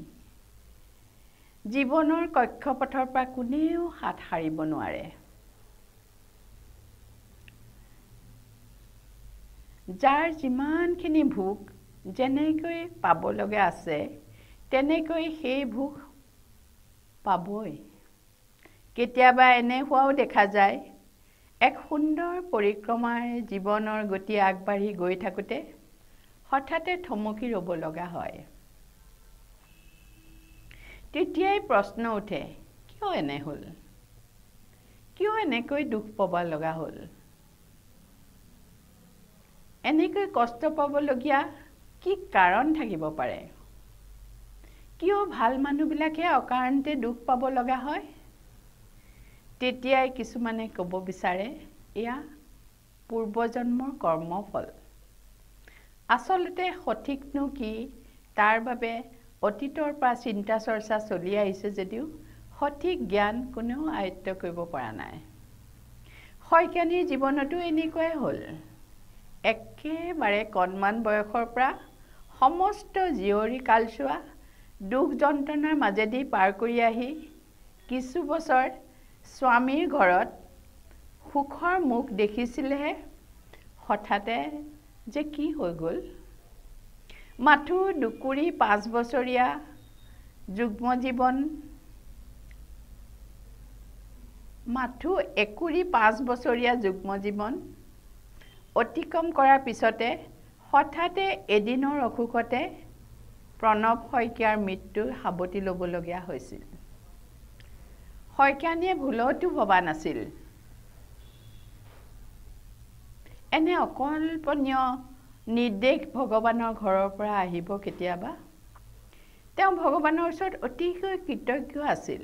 জীৱনৰ কক্ষপথৰ পৰা কোনেও হাত সাৰিব নোৱাৰে। যাৰ যিমানখিনি ভোগ যেনেকৈ পাব লগা আছে তেনেকৈ সেই ভোগ পাবই। কেতিয়াবা এনে হোৱাও দেখা যায়, এক সুন্দৰ পৰিক্ৰমাৰে জীৱনৰ গতি আগবাঢ়ি গৈ থাকোঁতে হঠাতে থমকি ৰ'ব লগা হয়। তেতিয়াই প্ৰশ্ন উঠে, কিয় এনে হ'ল? কিয় এনেকৈ দুখ পাব লগা হ'ল? এনেকৈ কষ্ট পাবলগীয়া কি কাৰণ থাকিব পাৰে? কিয় ভাল মানুহবিলাকে অকাৰণতে দুখ পাব লগা হয়? তেতিয়াই কিছুমানে ক'ব বিচাৰে, এয়া পূৰ্বজন্মৰ কৰ্মফল। আচলতে সঠিকনো কি তাৰ বাবে অতীতৰ পৰা চিন্তা চৰ্চা চলি আহিছে যদিও সঠিক জ্ঞান কোনেও আয়ত্ব কৰিব পৰা নাই। শইকীয়ানীৰ জীৱনতো এনেকুৱাই হ'ল। একেবাৰে কণমান বয়সৰ পৰা সমস্ত জীয়ৰী কালছোৱা দুখ যন্ত্ৰণাৰ মাজেদি পাৰ কৰি আহি কিছু বছৰ স্বামীৰ ঘৰত সুখৰ মুখ দেখিছিলেহে হঠাতে যে কি হৈ গ'ল। মাথো দুকুৰি 5 বছৰীয়া যুগ্ম জীৱন অতিক্ৰম কৰাৰ পিছতে হঠাতে এদিনৰ অসুখতে প্ৰণৱ শইকীয়াৰ মৃত্যুৰ সাৱটি ল'বলগীয়া হৈছিল। শইকীয়ানীয়ে ভুলতো ভবা নাছিল এনে অকল্পনীয় নিৰ্দেশ ভগৱানৰ ঘৰৰ পৰা আহিব কেতিয়াবা। তেওঁ ভগৱানৰ ওচৰত অতিকৈ কৃতজ্ঞ আছিল।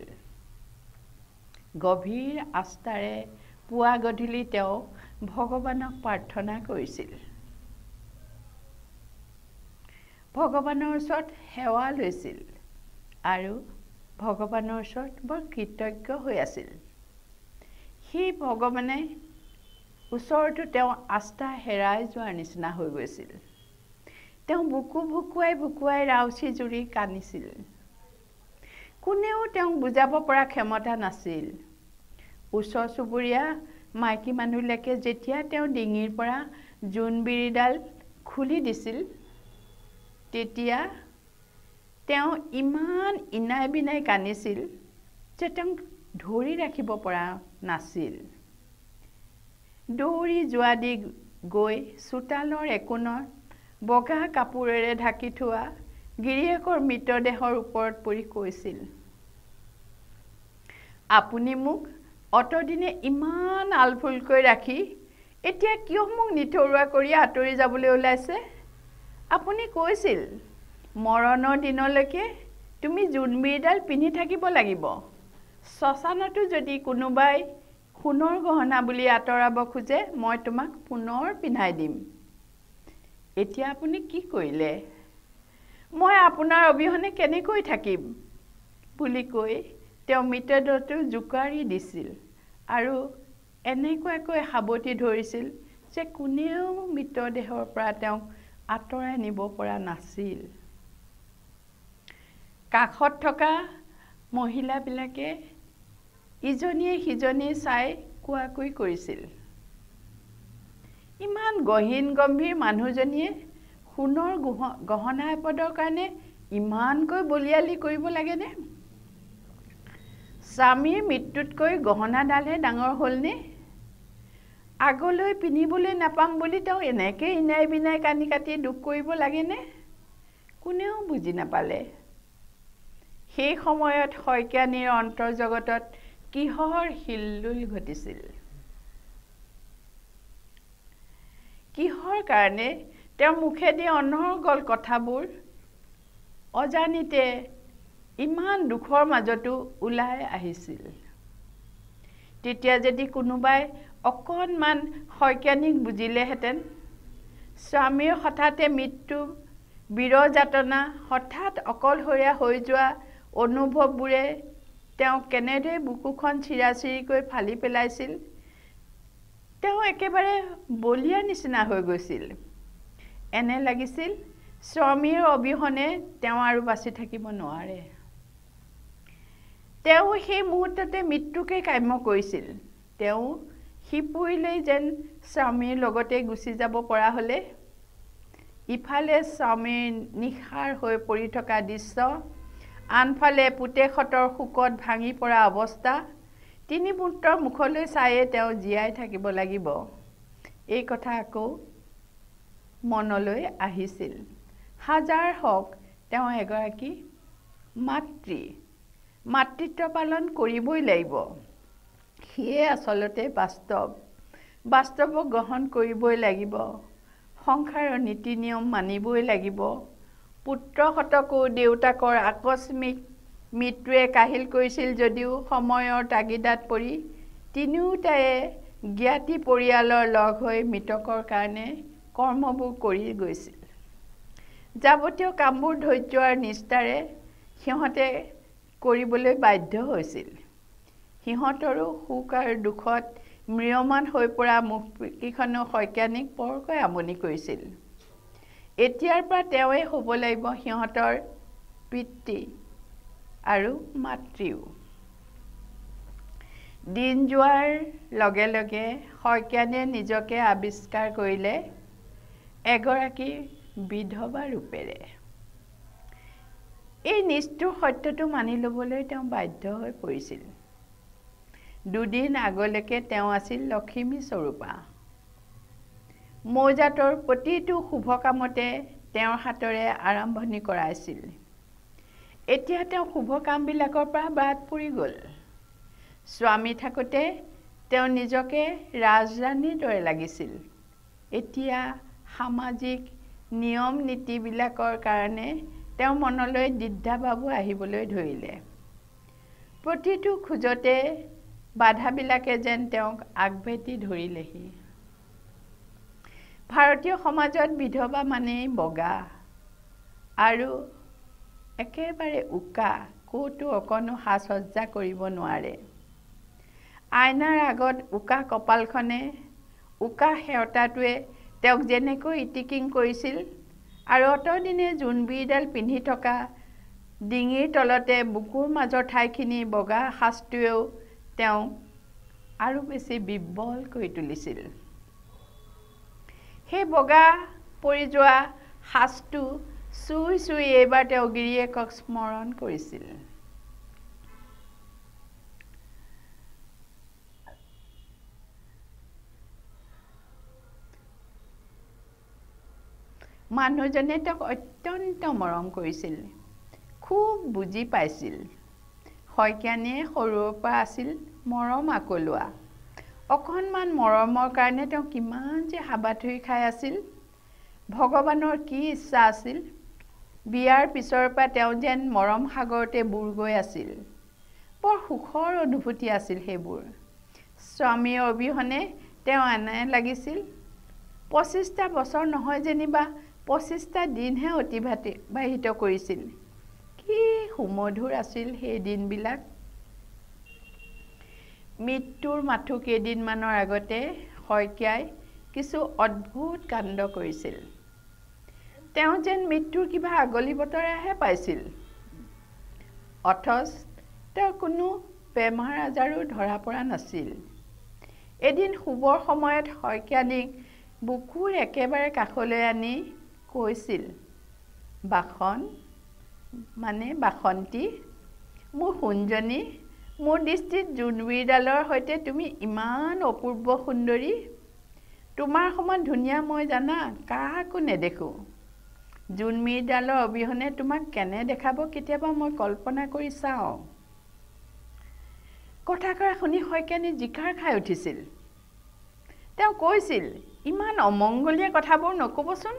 গভীৰ আস্থাৰে পুৱা গধূলি তেওঁ ভগৱানক প্ৰাৰ্থনা কৰিছিল। ভগৱানৰ ওচৰত সেৱা লৈছিল আৰু ভগৱানৰ ওচৰত বৰ কৃতজ্ঞ হৈ আছিল। সেই ভগৱানে ওচৰতো তেওঁ আস্থা হেৰাই যোৱাৰ নিচিনা হৈ গৈছিল। তেওঁ বুকু ভুকুৱাই ৰাউচি জুৰি কান্দিছিল। কোনেও তেওঁক বুজাব পৰা ক্ষমতা নাছিল। ওচৰ চুবুৰীয়া মাইকী মানুহবিলাকে যেতিয়া তেওঁ ডিঙিৰ পৰা জোনবিৰিডাল খুলি দিছিল তেতিয়া তেওঁ ইমান ইনাই বিনাই কান্দিছিল যে তেওঁক ধৰি ৰাখিব পৰা নাছিল। দৌৰি যোৱা দি গৈ চোতালৰ একোণত বগা কাপোৰেৰে ঢাকি থোৱা গিৰিয়েকৰ মৃতদেহৰ ওপৰত পৰি কৈছিল, আপুনি মোক অতদিনে ইমান আলফুলকৈ ৰাখি এতিয়া কিয় মোক নিথৰুৱা কৰি আঁতৰি যাবলৈ ওলাইছে? আপুনি কৈছিল মৰণৰ দিনলৈকে তুমি জোনবিৰিডাল পিন্ধি থাকিব লাগিব। শ্মশানতো যদি কোনোবাই সোণৰ গহনা বুলি আঁতৰাব খোজে মই তোমাক পুনৰ পিন্ধাই দিম। এতিয়া আপুনি কি কৰিলে? মই আপোনাৰ অবিহনে কেনেকৈ থাকিম বুলি কৈ তেওঁ মৃতদেহটো জোকাৰি দিছিল আৰু এনেকুৱাকৈ সাৱটি ধৰিছিল যে কোনেও মৃতদেহৰ পৰা তেওঁক আঁতৰাই নিব পৰা নাছিল। কাষত থকা মহিলাবিলাকে ইজনীয়ে সিজনী চাই কোৱাকৈ কৰিছিল, ইমান গহীন গম্ভীৰ মানুহজনীয়ে সোণৰ গহনা এপদৰ কাৰণে ইমানকৈ বলিয়ালি কৰিব লাগেনে? স্বামীৰ মৃত্যুতকৈ গহনাডালহে ডাঙৰ হ'লনে? আগলৈ পিন্ধিবলৈ নাপাম বুলি তেওঁ এনেকৈ ইনাই বিনাই কানি কাটি দুখ কৰিব লাগেনে? কোনেও বুজি নাপালে। সেই সময়ত শইকীয়ানীৰ অন্তৰ্জগতত কিহৰ হিলদোল ঘটিছিল? কিহৰ কাৰণে তেওঁৰ মুখেদি অনৰ্গল কথাবোৰ অজানিতে ইমান দুখৰ মাজতো ওলাই আহিছিল? তেতিয়া যদি কোনোবাই অকণমান শইকীয়ানীক বুজিলেহেঁতেন, স্বামীৰ হঠাতে মৃত্যু, বিৰযাতনা, হঠাৎ অকলশৰীয়া হৈ যোৱা অনুভৱবোৰে তেওঁক কেনেদৰে বুকুখন চিৰাচিৰিকৈ ফালি পেলাইছিল। তেওঁ একেবাৰে বলিয়া নিচিনা হৈ গৈছিল। এনে লাগিছিল স্বামীৰ অবিহনে তেওঁ আৰু বাচি থাকিব নোৱাৰে। তেওঁ সেই মুহূৰ্ততে মৃত্যুকে কাম্য কৰিছিল। তেওঁ সিপুৰিলেই যেন স্বামীৰ লগতে গুচি যাব পৰা হ'লে। ইফালে স্বামীৰ নিশাৰ হৈ পৰি থকা দৃশ্য, আনফালে পুতেকহঁতৰ শোকত ভাঙি পৰা অৱস্থা, তিনি পুত্ৰৰ মুখলৈ চায়ে তেওঁ জীয়াই থাকিব লাগিব, এই কথা আকৌ মনলৈ আহিছিল। হাজাৰ হওক তেওঁ এগৰাকী মাতৃ, মাতৃত্ব পালন কৰিবই লাগিব। সিয়ে আচলতে বাস্তৱক গ্ৰহণ কৰিবই লাগিব। সংসাৰৰ নীতি নিয়ম মানিবই লাগিব। পুত্ৰহঁতকো দেউতাকৰ আকস্মিক মৃত্যুৱে কাহিল কৰিছিল যদিও সময়ৰ তাগিদাত পৰি তিনিওটায়ে জ্ঞাতি পৰিয়ালৰ লগ হৈ মৃতকৰ কাৰণে কৰ্মবোৰ কৰি গৈছিল। যাৱতীয় কামবোৰ ধৈৰ্য আৰু নিষ্ঠাৰে সিহঁতে কৰিবলৈ বাধ্য হৈছিল। সিহঁতৰো সুখ আৰু দুখত ম্ৰিয়মান হৈ পৰা মুখকেইখনো শইকীয়ানীক বৰকৈ আমনি কৰিছিল। এতিয়াৰ পৰা তেওঁৱে হ'ব লাগিব সিহঁতৰ পিতৃ আৰু মাতৃও। দিন যোৱাৰ লগে লগে শইকীয়ানীয়ে নিজকে আৱিষ্কাৰ কৰিলে এগৰাকী বিধৱা ৰূপেৰে। এই নিষ্ঠুৰ সত্যটো মানি ল'বলৈ তেওঁ বাধ্য হৈ পৰিছিল। দুদিন আগলৈকে তেওঁ আছিল লখিমী স্বৰূপা। মৌজাতৰ প্ৰতিটো শুভ কামতে তেওঁৰ হাতৰে আৰম্ভণি কৰাইছিল। এতিয়া তেওঁ শুভ কামবিলাকৰ পৰা বাদ পৰি গ'ল। স্বামী থাকোঁতে তেওঁ নিজকে ৰাজৰাণীৰ দৰে লাগিছিল। এতিয়া সামাজিক নিয়ম নীতিবিলাকৰ কাৰণে তেওঁৰ মনলৈ দ্বিধাভাৱো আহিবলৈ ধৰিলে। প্ৰতিটো খোজতে বাধাবিলাকে যেন তেওঁক আগভেটি ধৰিলেহি। ভাৰতীয় সমাজত বিধৱা মানেই বগা আৰু একেবাৰে উকা, ক'তো অকণো সাজ সজ্জা কৰিব নোৱাৰে। আইনাৰ আগত উকা কপালখনে, উকা সেৱতাটোৱে তেওঁক যেনেকৈ ইটিকিং কৰিছিল আৰু অতদিনে জোনবিৰিডাল পিন্ধি থকা ডিঙিৰ তলতে বুকুৰ মাজৰ ঠাইখিনি বগা সাজটোৱেও তেওঁক আৰু বেছি বিব্বল কৰি তুলিছিল। সেই বগা পৰি যোৱা সাজটো চুই চুই এইবাৰ তেওঁ গিৰিয়েকক স্মৰণ কৰিছিল। মানুহজনে তেওঁক অত্যন্ত মৰম কৰিছিল, খুব বুজি পাইছিল। শইকীয়ানীয়ে সৰুৰ পৰা আছিল মৰম আকলোৱা। অকণমান মৰমৰ কাৰণে তেওঁ কিমান যে হাবাথুৰি খাই আছিল। ভগৱানৰ কি ইচ্ছা আছিল, বিয়াৰ পিছৰ পৰা তেওঁ যেন মৰম সাগৰতে বুৰ গৈ আছিল। বৰ সুখৰ অনুভূতি আছিল সেইবোৰ। স্বামীৰ অবিহনে তেওঁ এনে লাগিছিল 25টা বছৰ নহয় যেনিবা 25টা দিনহে অতিবাহিত কৰিছিল। কি সুমধুৰ আছিল সেই দিনবিলাক। মৃত্যুৰ মাথো কেইদিনমানৰ আগতে শইকীয়াই কিছু অদ্ভুত কাণ্ড কৰিছিল। তেওঁ যেন মৃত্যুৰ কিবা আগলি বতৰাহে পাইছিল, অথচ তেওঁৰ কোনো বেমাৰ আজাৰো ধৰা পৰা নাছিল। এদিন শুবৰ সময়ত শইকীয়ানীক বুকুৰ একেবাৰে কাষলৈ আনি কৈছিল, বাসন্তী, মোৰ সোণজনী, মোৰ দৃষ্টিত জোনবিৰিডালৰ সৈতে তুমি ইমান অপূৰ্ব সুন্দৰী। তোমাৰ সমান ধুনীয়া মই জানা কাকো নেদেখোঁ। জোনবিৰিডালৰ অবিহনে তোমাক কেনে দেখাব কেতিয়াবা মই কল্পনা কৰি চাওঁ। কথাষাৰ শুনি শইকীয়ানী জিকাৰ খাই উঠিছিল। তেওঁ কৈছিল, ইমান অমংগলীয়া কথাবোৰ নক'বচোন।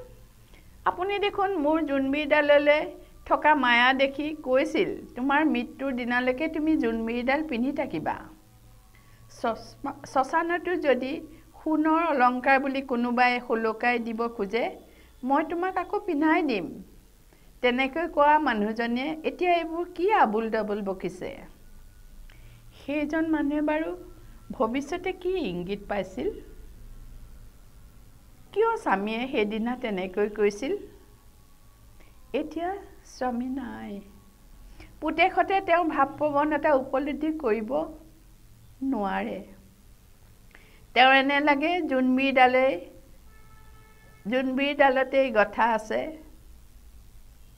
আপুনি দেখোন মোৰ জোনবিৰিডাললৈ থকা মায়া দেখি কৈছিল তোমাৰ মৃত্যুৰ দিনালৈকে তুমি জোনবিৰিডাল পিন্ধি থাকিবা। শ্মশানতো যদি সোণৰ অলংকাৰ বুলি কোনোবাই সুলকাই দিব খোজে মই তোমাক আকৌ পিন্ধাই দিম। তেনেকৈ কোৱা মানুহজনে এতিয়া এইবোৰ কি আবুল ডাবুল বকিছে। সেইজন মানুহে বাৰু ভৱিষ্যতে কি ইংগিত পাইছিল? কিয় স্বামীয়ে সেইদিনা তেনেকৈ কৈছিল? এতিয়া স্বামী নাই। পুতেকহঁতে তেওঁৰ ভাৱ প্ৰৱণতা উপলব্ধি কৰিব নোৱাৰে। তেওঁৰ এনে লাগে জোনবিৰিডালতেই গঠা আছে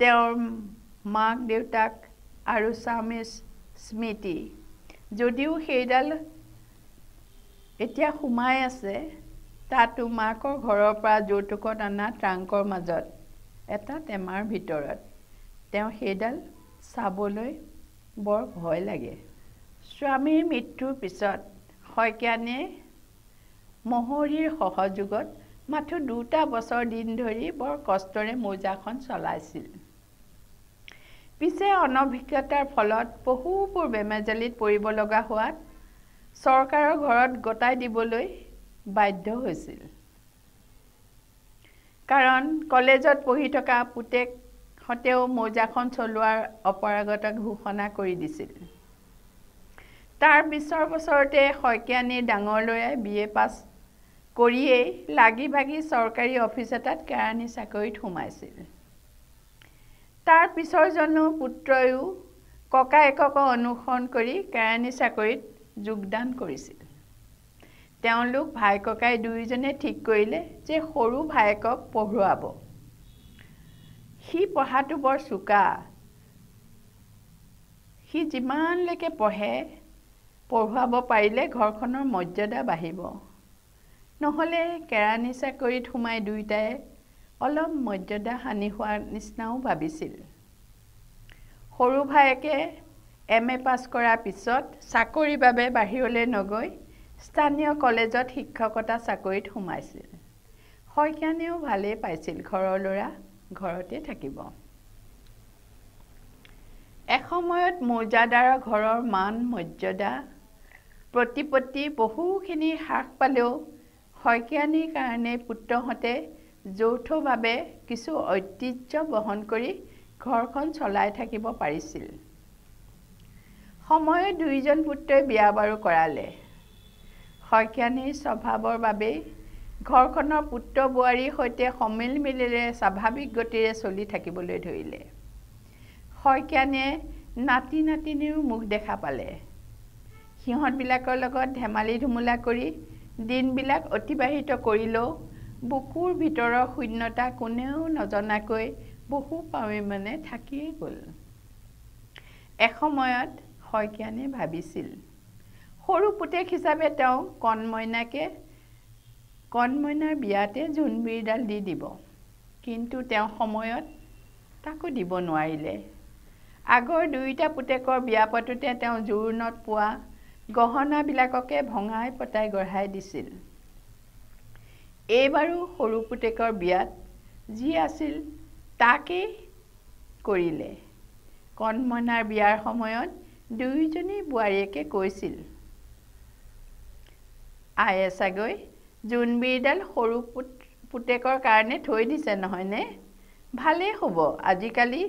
তেওঁৰ মাক দেউতাক আৰু স্বামীৰ স্মৃতি। যদিও সেইডাল এতিয়া সোমাই আছে তাতো মাকৰ ঘৰৰ পৰা যৌতুকত অনা ট্ৰাংকৰ মাজত এটা টেমাৰ ভিতৰত। তেওঁ সেইডাল চাবলৈ বৰ ভয় লাগে। স্বামীৰ মৃত্যুৰ পিছত শইকীয়ানীয়ে মহৰীৰ সহযোগত মাথো 2টা বছৰ দিন ধৰি বৰ কষ্টৰে মৌজাখন চলাইছিল। পিছে অনভিজ্ঞতাৰ ফলত বহুবোৰ বেমেজালিত পৰিব লগা হোৱাত চৰকাৰৰ ঘৰত গতাই দিবলৈ বাধ্য হৈছিল। কাৰণ কলেজত পঢ়ি থকা পুতেকহঁতেও মৌজাখন চলোৱাৰ অপাৰগতা ঘোষণা কৰি দিছিল। তাৰ পিছৰ বছৰতে শইকীয়ানীৰ ডাঙৰ ল'ৰাই BA পাছ কৰিয়েই লাগি ভাগি চৰকাৰী অফিচ এটাত কেৰাণী চাকৰিত সোমাইছিল। তাৰ পিছৰজনো পুত্ৰয়ো ককায়েকক অনুসৰণ কৰি কেৰাণী চাকৰিত যোগদান কৰিছিল। তেওঁলোক ভাই ককাই দুয়োজনে ঠিক কৰিলে যে সৰু ভায়েকক পঢ়ুৱাব। সি পঢ়াটো বৰ চোকা। সি যিমানলৈকে পঢ়ুৱাব পাৰিলে ঘৰখনৰ মৰ্যাদা বাঢ়িব। নহ'লে কেৰাণী চাকৰিত সোমাই দুয়োটাই অলপ মৰ্যাদা হানি হোৱাৰ নিচিনাও ভাবিছিল। সৰু ভায়েকে MA পাছ কৰাৰ পিছত চাকৰিৰ বাবে বাহিৰলৈ নগৈ স্থানীয় কলেজত শিক্ষকতা চাকৰিত সোমাইছিল। শইকীয়ানীয়েও ভালেই পাইছিল, ঘৰৰ ল'ৰা ঘৰতে থাকিব। এসময়ত মৌজাদাৰৰ ঘৰৰ মান মৰ্যাদা প্ৰতিপত্তি বহুখিনি হ্ৰাস পালেও শইকীয়ানীৰ কাৰণে পুত্ৰহঁতে যৌথভাৱে কিছু ঐতিহ্য বহন কৰি ঘৰখন চলাই থাকিব পাৰিছিল। সময়ত দুয়োজন পুত্ৰই বিয়া বাৰু কৰালে। শইকীয়ানীৰ স্বভাৱৰ বাবেই ঘৰখনৰ পুত্ৰ বোৱাৰীৰ সৈতে সমিল মিলেৰে স্বাভাৱিক গতিৰে চলি থাকিবলৈ ধৰিলে। শইকীয়ানীয়ে নাতি নাতিনীৰো মুখ দেখা পালে। সিহঁতবিলাকৰ লগত ধেমালি ধুমুলা কৰি দিনবিলাক অতিবাহিত কৰিলেও বুকুৰ ভিতৰৰ শূন্যতা কোনেও নজনাকৈ বহু পৰিমাণে থাকিয়ে গ'ল। এসময়ত শইকীয়ানীয়ে ভাবিছিল সৰু পুতেক হিচাপে তেওঁ কণমইনাৰ বিয়াতে জোনবিৰিডাল দি দিব। কিন্তু তেওঁ সময়ত তাকো দিব নোৱাৰিলে। আগৰ দুয়োটা পুতেকৰ বিয়া পাতোতে তেওঁ জোৰোণত পোৱা গহনাবিলাককে ভঙাই পতাই গঢ়াই দিছিল। এইবাৰো সৰু পুতেকৰ বিয়াত যি আছিল তাকেই কৰিলে। কণমইনাৰ বিয়াৰ সময়ত দুয়োজনী বোৱাৰীয়েকে কৈছিল, আয়ে চাগৈ জোনবিৰিডাল সৰু পুতেকৰ কাৰণে থৈ দিছে নহয়নে? ভালেই হ'ব, আজিকালি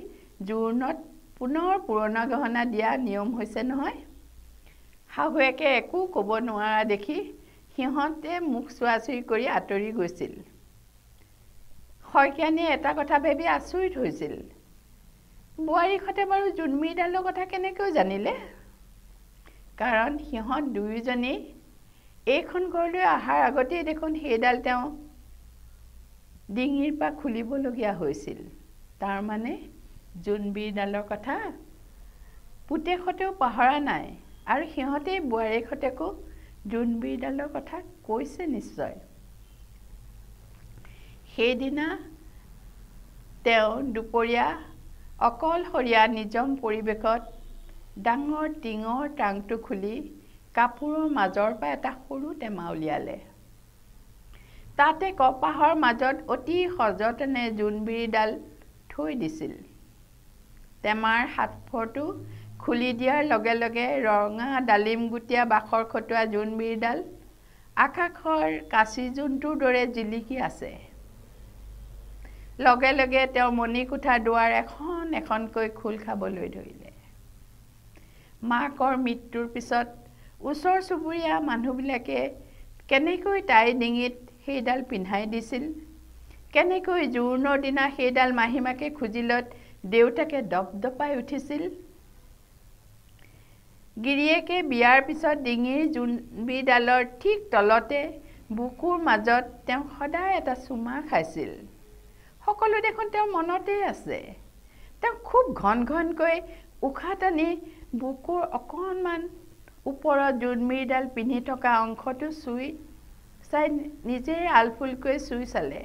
জোৰোণত পুনৰ পুৰণা গহনা দিয়া নিয়ম হৈছে নহয়। শাহুৱেকে একো ক'ব নোৱাৰা দেখি সিহঁতে মুখ চোৱাচুই কৰি আঁতৰি গৈছিল। শইকীয়ানীয়ে এটা কথা ভাবি আচৰিত হৈছিল, বোৱাৰীহঁতে বাৰু জোনবিৰিডালৰ কথা কেনেকৈ জানিলে? কাৰণ সিহঁত দুয়োজনেই এইখন ঘৰলৈ অহাৰ আগতেই দেখোন সেইডাল তেওঁ ডিঙিৰ পৰা খুলিবলগীয়া হৈছিল। তাৰমানে জোনবিৰিডালৰ কথা পুতেকহঁতেও পাহৰা নাই আৰু সিহঁতেই বোৱাৰীহঁতকো জোনবিৰিডালৰ কথা কৈছে নিশ্চয়। সেইদিনা তেওঁ দুপৰীয়া অকলশৰীয়া নিজম পৰিৱেশত ডাঙৰ টিঙৰ ট্ৰাংকটো খুলি কাপোৰৰ মাজৰ পৰা এটা সৰু টেমা উলিয়ালে। তাতে কপাহৰ মাজত অতি সযতনে জোনবিৰিডাল থৈ দিছিল। টেমাৰ হাতফৰটো খুলি দিয়াৰ লগে লগে ৰঙা ডালিমগুটীয়া বাখৰ খটোৱা জোনবিৰিডাল আকাশৰ কাচি জোনটোৰ দৰে জিলিকি আছে। লগে লগে তেওঁৰ মণিকোঠাৰ দুৱাৰ এখন এখনকৈ খোল খাবলৈ ধৰিলে। মাকৰ মৃত্যুৰ পিছত ওচৰ চুবুৰীয়া মানুহবিলাকে কেনেকৈ তাইৰ ডিঙিত সেইডাল পিন্ধাই দিছিল, কেনেকৈ জোৰোণৰ দিনা সেইডাল মাহীমাকে খুজিলত দেউতাকে দপদপাই উঠিছিল। গিৰিয়েকে বিয়াৰ পিছত ডিঙিৰ জোনবিৰিডালৰ ঠিক তলতে বুকুৰ মাজত তেওঁ সদায় এটা চুমা খাইছিল। সকলো দেখোন তেওঁৰ মনতেই আছে। তেওঁ খুব ঘন ঘনকৈ উশাহ টানি বুকুৰ অকণমান ওপৰত জোনবিৰিডাল পিন্ধি থকা অংশটো চাই নিজেই আলফুলকৈ চুই চালে।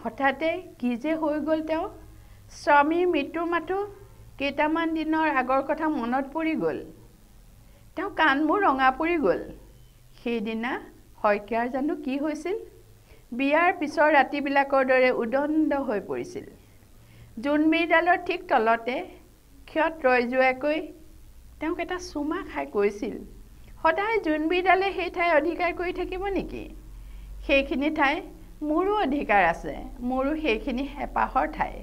হঠাতে কি যে হৈ গ'ল তেওঁৰ স্বামীৰ মৃত্যুৰ মাথো কেইটামান দিনৰ আগৰ কথা মনত পৰি গ'ল। তেওঁ কাণবোৰ ৰঙা পৰি গ'ল। সেইদিনা শইকীয়াৰ জানো কি হৈছিল? বিয়াৰ পিছৰ ৰাতিবিলাকৰ দৰে উদণ্ড হৈ পৰিছিল। জোনবিৰিডালৰ ঠিক তলতে ক্ষত ৰৈ যোৱাকৈ তেওঁক এটা চুমা খাই কৈছিল, সদায় জোনবিৰিডালে সেই ঠাই অধিকাৰ কৰি থাকিব নেকি? সেইখিনি ঠাই মোৰো অধিকাৰ আছে, মোৰো সেইখিনি হেঁপাহৰ ঠাই।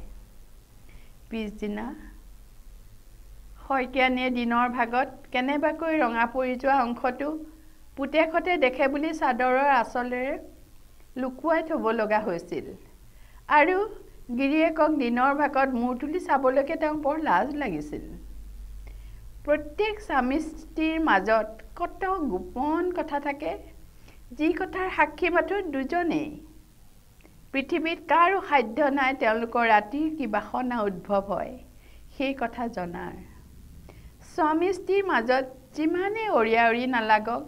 পিছদিনা শইকীয়ানীয়ে দিনৰ ভাগত কেনেবাকৈ ৰঙা পৰি যোৱা অংশটো পুতেকহঁতে দেখে বুলি চাদৰৰ আঁচলেৰে লুকুৱাই থ'ব লগা হৈছিল আৰু গিৰিয়েকক দিনৰ ভাগত মূৰ তুলি চাবলৈকে তেওঁক বৰ লাজ লাগিছিল। প্ৰত্যেক স্বামী স্ত্ৰীৰ মাজত কত গোপন কথা থাকে, যি কথাৰ সাক্ষী মাথো দুজনেই। পৃথিৱীত কাৰো সাধ্য নাই তেওঁলোকৰ ৰাতিৰ কি বাসনা উদ্ভৱ হয় সেই কথা জনাৰ। স্বামী স্ত্ৰীৰ মাজত যিমানেই অৰিয়া নালাগক,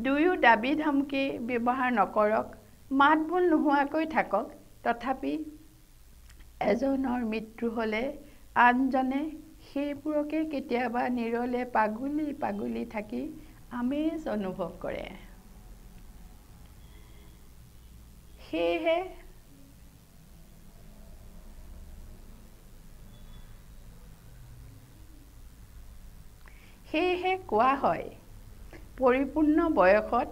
দুয়ো দাবী ধমকি ব্যৱহাৰ নকৰক, মাত বোল নোহোৱাকৈ থাকক, তথাপি এজনৰ মৃত্যু হ'লে আনজনে সেইবোৰকে কেতিয়াবা নিৰলে পাগুলি পাগুলি থাকি আমেজ অনুভৱ কৰে। সেয়েহে কোৱা হয়, পৰিপূৰ্ণ বয়সত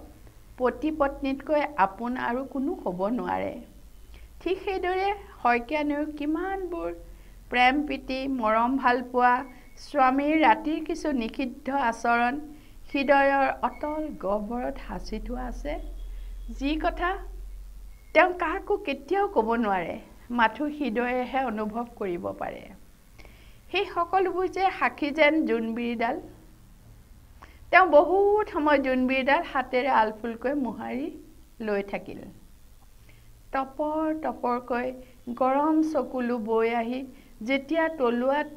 পতি পত্নীতকৈ আপোন আৰু কোনো হ'ব নোৱাৰে। ঠিক সেইদৰে শইকীয়ানীও কিমানবোৰ প্ৰেম প্ৰীতি মৰম ভালপোৱা স্বামীৰ ৰাতিৰ কিছু নিষিদ্ধ আচৰণ হৃদয়ৰ অতল গহ্বৰত সাঁচি থোৱা আছে, যি কথা তেওঁ কাকো কেতিয়াও ক'ব নোৱাৰে, মাথো হৃদয়েহে অনুভৱ কৰিব পাৰে। সেই সকলোবোৰ যে সাক্ষী যেন জোনবিৰিডাল। তেওঁ বহুত সময় জোনবিৰিডাল হাতেৰে আলফুলকৈ মোহাৰি লৈ থাকিল। টপৰ টপৰকৈ গৰম চকুলো বৈ আহি যেতিয়া তলুৱাত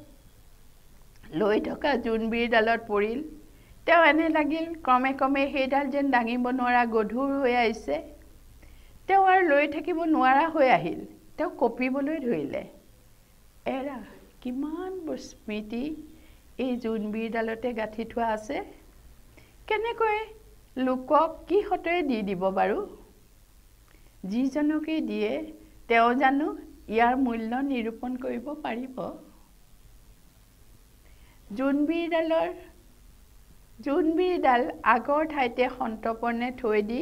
লৈ থকা জোনবিৰিডালত পৰিল, তেওঁ এনে লাগিল ক্ৰমে ক্ৰমে সেইডাল যেন দাঙিব নোৱাৰা গধুৰ হৈ আহিছে। তেওঁ আৰু লৈ থাকিব নোৱাৰা হৈ আহিল। তেওঁ কঁপিবলৈ ধৰিলে। এৰা কিমানবোৰ স্মৃতি এই জোনবিৰিডালতে গাঁঠি থোৱা আছে। কেনেকৈ লোকক কি সতেৰে দি দিব বাৰু? যিজনকেই দিয়ে তেওঁ জানো ইয়াৰ মূল্য নিৰূপণ কৰিব পাৰিব? জোনবিৰিডাল আগৰ ঠাইতে সন্তৰ্পণে থৈ দি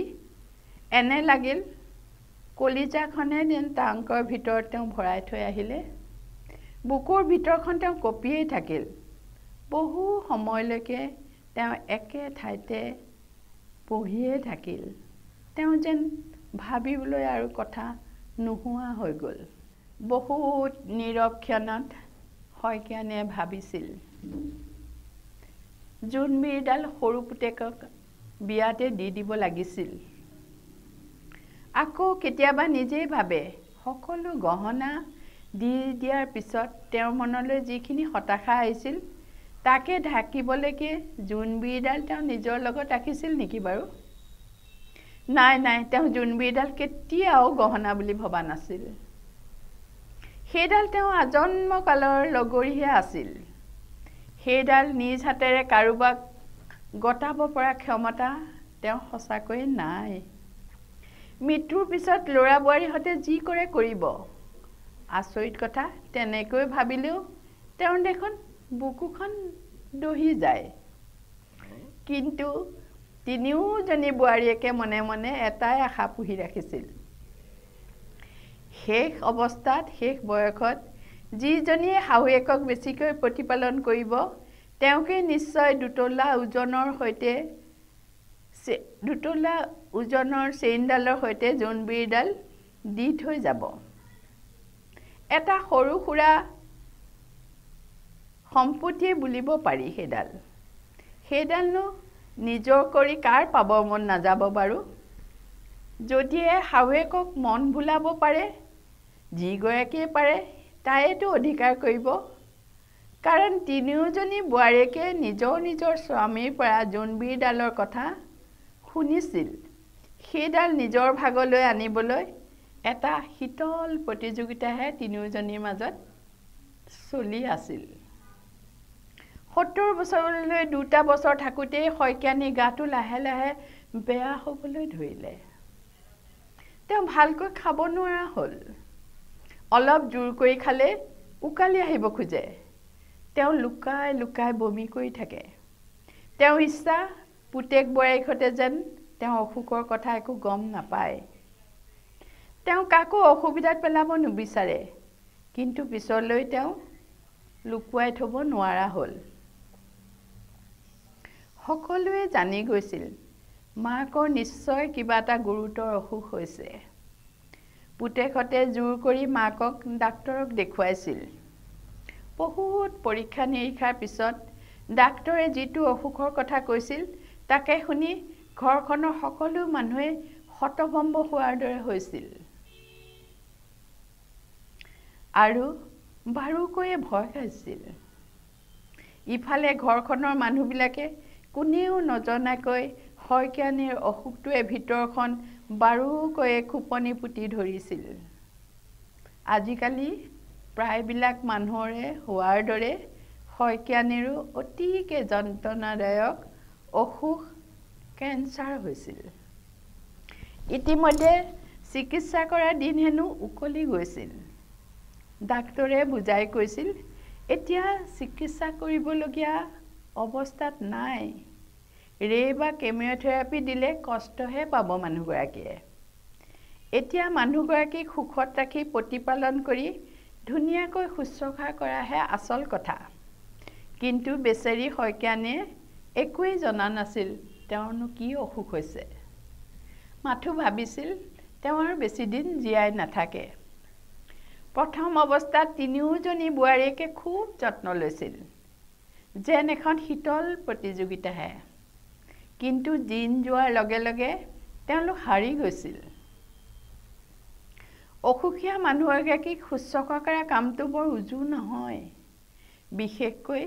এনে লাগিল কলিজাখনে যেন টাংকৰ ভিতৰত তেওঁ ভৰাই থৈ আহিলে। বুকুৰ ভিতৰখন তেওঁ কঁপিয়েই থাকিল। বহু সময়লৈকে তেওঁ একে ঠাইতে বহিয়ে থাকিল। তেওঁ যেন ভাবিবলৈ আৰু কথা নোহোৱা হৈ গ'ল। বহুত নীৰৱ ক্ষণত শইকীয়ানীয়ে ভাবিছিল, জোনবিৰিডাল সৰু পুতেকক বিয়াতে দি দিব লাগিছিল। আকৌ কেতিয়াবা নিজেই ভাবে, সকলো গহনা দি দিয়াৰ পিছত তেওঁৰ মনলৈ যিখিনি হতাশা আহিছিল তাকে ঢাকিবলৈকে জোনবিৰিডাল তেওঁ নিজৰ লগত ৰাখিছিল নেকি বাৰু? নাই, তেওঁ জোনবিৰিডাল কেতিয়াও গহনা বুলি ভবা নাছিল। সেইডাল তেওঁ আজন্ম কালৰ লগৰীহে আছিল। সেইডাল নিজ হাতেৰে কাৰোবাক গতাব পৰা ক্ষমতা তেওঁ সঁচাকৈয়ে নাই। মৃত্যুৰ পিছত ল'ৰা বোৱাৰীহঁতে যি কৰে কৰিব। আচৰিত কথা, তেনেকৈ ভাবিলেও তেওঁৰ দেখোন বুকুখন দহি যায়। কিন্তু তিনিওজনী বোৱাৰীয়েকে মনে মনে এটাই আশা পুহি ৰাখিছিল। শেষ অৱস্থাত, শেষ বয়সত যিজনীয়ে শাহুৱেকক বেছিকৈ প্ৰতিপালন কৰিব তেওঁকে নিশ্চয় দুতলা ওজনৰ চেইনডালৰ সৈতে জোনবিৰিডাল দি থৈ যাব। এটা সৰু সুৰা সম্পত্তিয়ে বুলিব পাৰি সেইডালনো নিজৰ কৰি কাৰ পাব মন নাযাব বাৰু? যদিহে শাহুৱেকক মন ভুলাব পাৰে, যিগৰাকীয়ে পাৰে তাইতো অধিকাৰ কৰিব। কাৰণ তিনিওজনী বোৱাৰীয়েকে নিজৰ স্বামীৰ পৰা জোনবিৰিডালৰ কথা শুনিছিল। সেইডাল নিজৰ ভাগলৈ আনিবলৈ এটা শীতল প্ৰতিযোগিতাহে তিনিওজনীৰ মাজত চলি আছিল। 70 বছৰলৈ 2টা বছৰ থাকোঁতেই শইকীয়ানীৰ গাটো লাহে লাহে বেয়া হ'বলৈ ধৰিলে। তেওঁ ভালকৈ খাব নোৱাৰা হ'ল। অলপ জোৰ কৰি খালে উকালি আহিব খোজে। তেওঁ লুকাই লুকাই বমি কৰি থাকে। তেওঁৰ ইচ্ছা পুতেক বোৱাৰীহঁতে যেন তেওঁ অসুখৰ কথা একো গম নাপায়। তেওঁ কাকো অসুবিধাত পেলাব নিবিচাৰে। কিন্তু পিছলৈ তেওঁ লুকুৱাই থ'ব নোৱাৰা হ'ল। সকলোৱে জানি গৈছিল মাকৰ নিশ্চয় কিবা এটা গুৰুতৰ অসুখ হৈছে। পুতেকহঁতে জোৰ কৰি মাকক ডাক্তৰক দেখুৱাইছিল। বহুত পৰীক্ষা নিৰীক্ষাৰ পিছত ডাক্তৰে যিটো অসুখৰ কথা কৈছিল তাকে শুনি ঘৰখনৰ সকলো মানুহে হতভম্ব হোৱাৰ দৰে হৈছিল। আৰু বাৰুকৈয়ে ভয় খাইছিল। ইফালে ঘৰখনৰ মানুহবিলাকে কোনেও নজনাকৈ শইকীয়ানীৰ অসুখটোৱে ভিতৰখন বাৰুকৈয়ে খোপনি পুতি ধৰিছিল। আজিকালি প্ৰায়বিলাক মানুহৰে হোৱাৰ দৰে শইকীয়ানীৰো অতিকে যন্ত্ৰণাদায়ক অসুখ কেঞ্চাৰ হৈছিল। ইতিমধ্যে চিকিৎসা কৰাৰ দিন হেনো উকলি গৈছিল। ডাক্তৰে বুজাই কৈছিল, এতিয়া চিকিৎসা কৰিবলগীয়া অৱস্থাত নাই। ৰে বা কেমিঅ'থেৰাপি দিলে কষ্টহে পাব মানুহগৰাকীয়ে। এতিয়া মানুহগৰাকীক সুখত ৰাখি প্ৰতিপালন কৰি ধুনীয়াকৈ শুশ্ৰূষা কৰাহে আচল কথা। কিন্তু বেচেৰী শইকীয়ানীয়ে একোৱেই জনা নাছিল তেওঁৰনো কি অসুখ হৈছে। মাথো ভাবিছিল তেওঁ আৰু বেছিদিন জীয়াই নাথাকে। প্ৰথম অৱস্থাত তিনিওজনী বোৱাৰীয়েকে খুব যত্ন লৈছিল, যেন এখন শীতল প্ৰতিযোগিতাহে। কিন্তু দিন যোৱাৰ লগে লগে তেওঁলোক হাৰি গৈছিল। অসুখীয়া মানুহ এগৰাকীক শুশ্ৰূষা কৰা কামটো বৰ উজু নহয়। বিশেষকৈ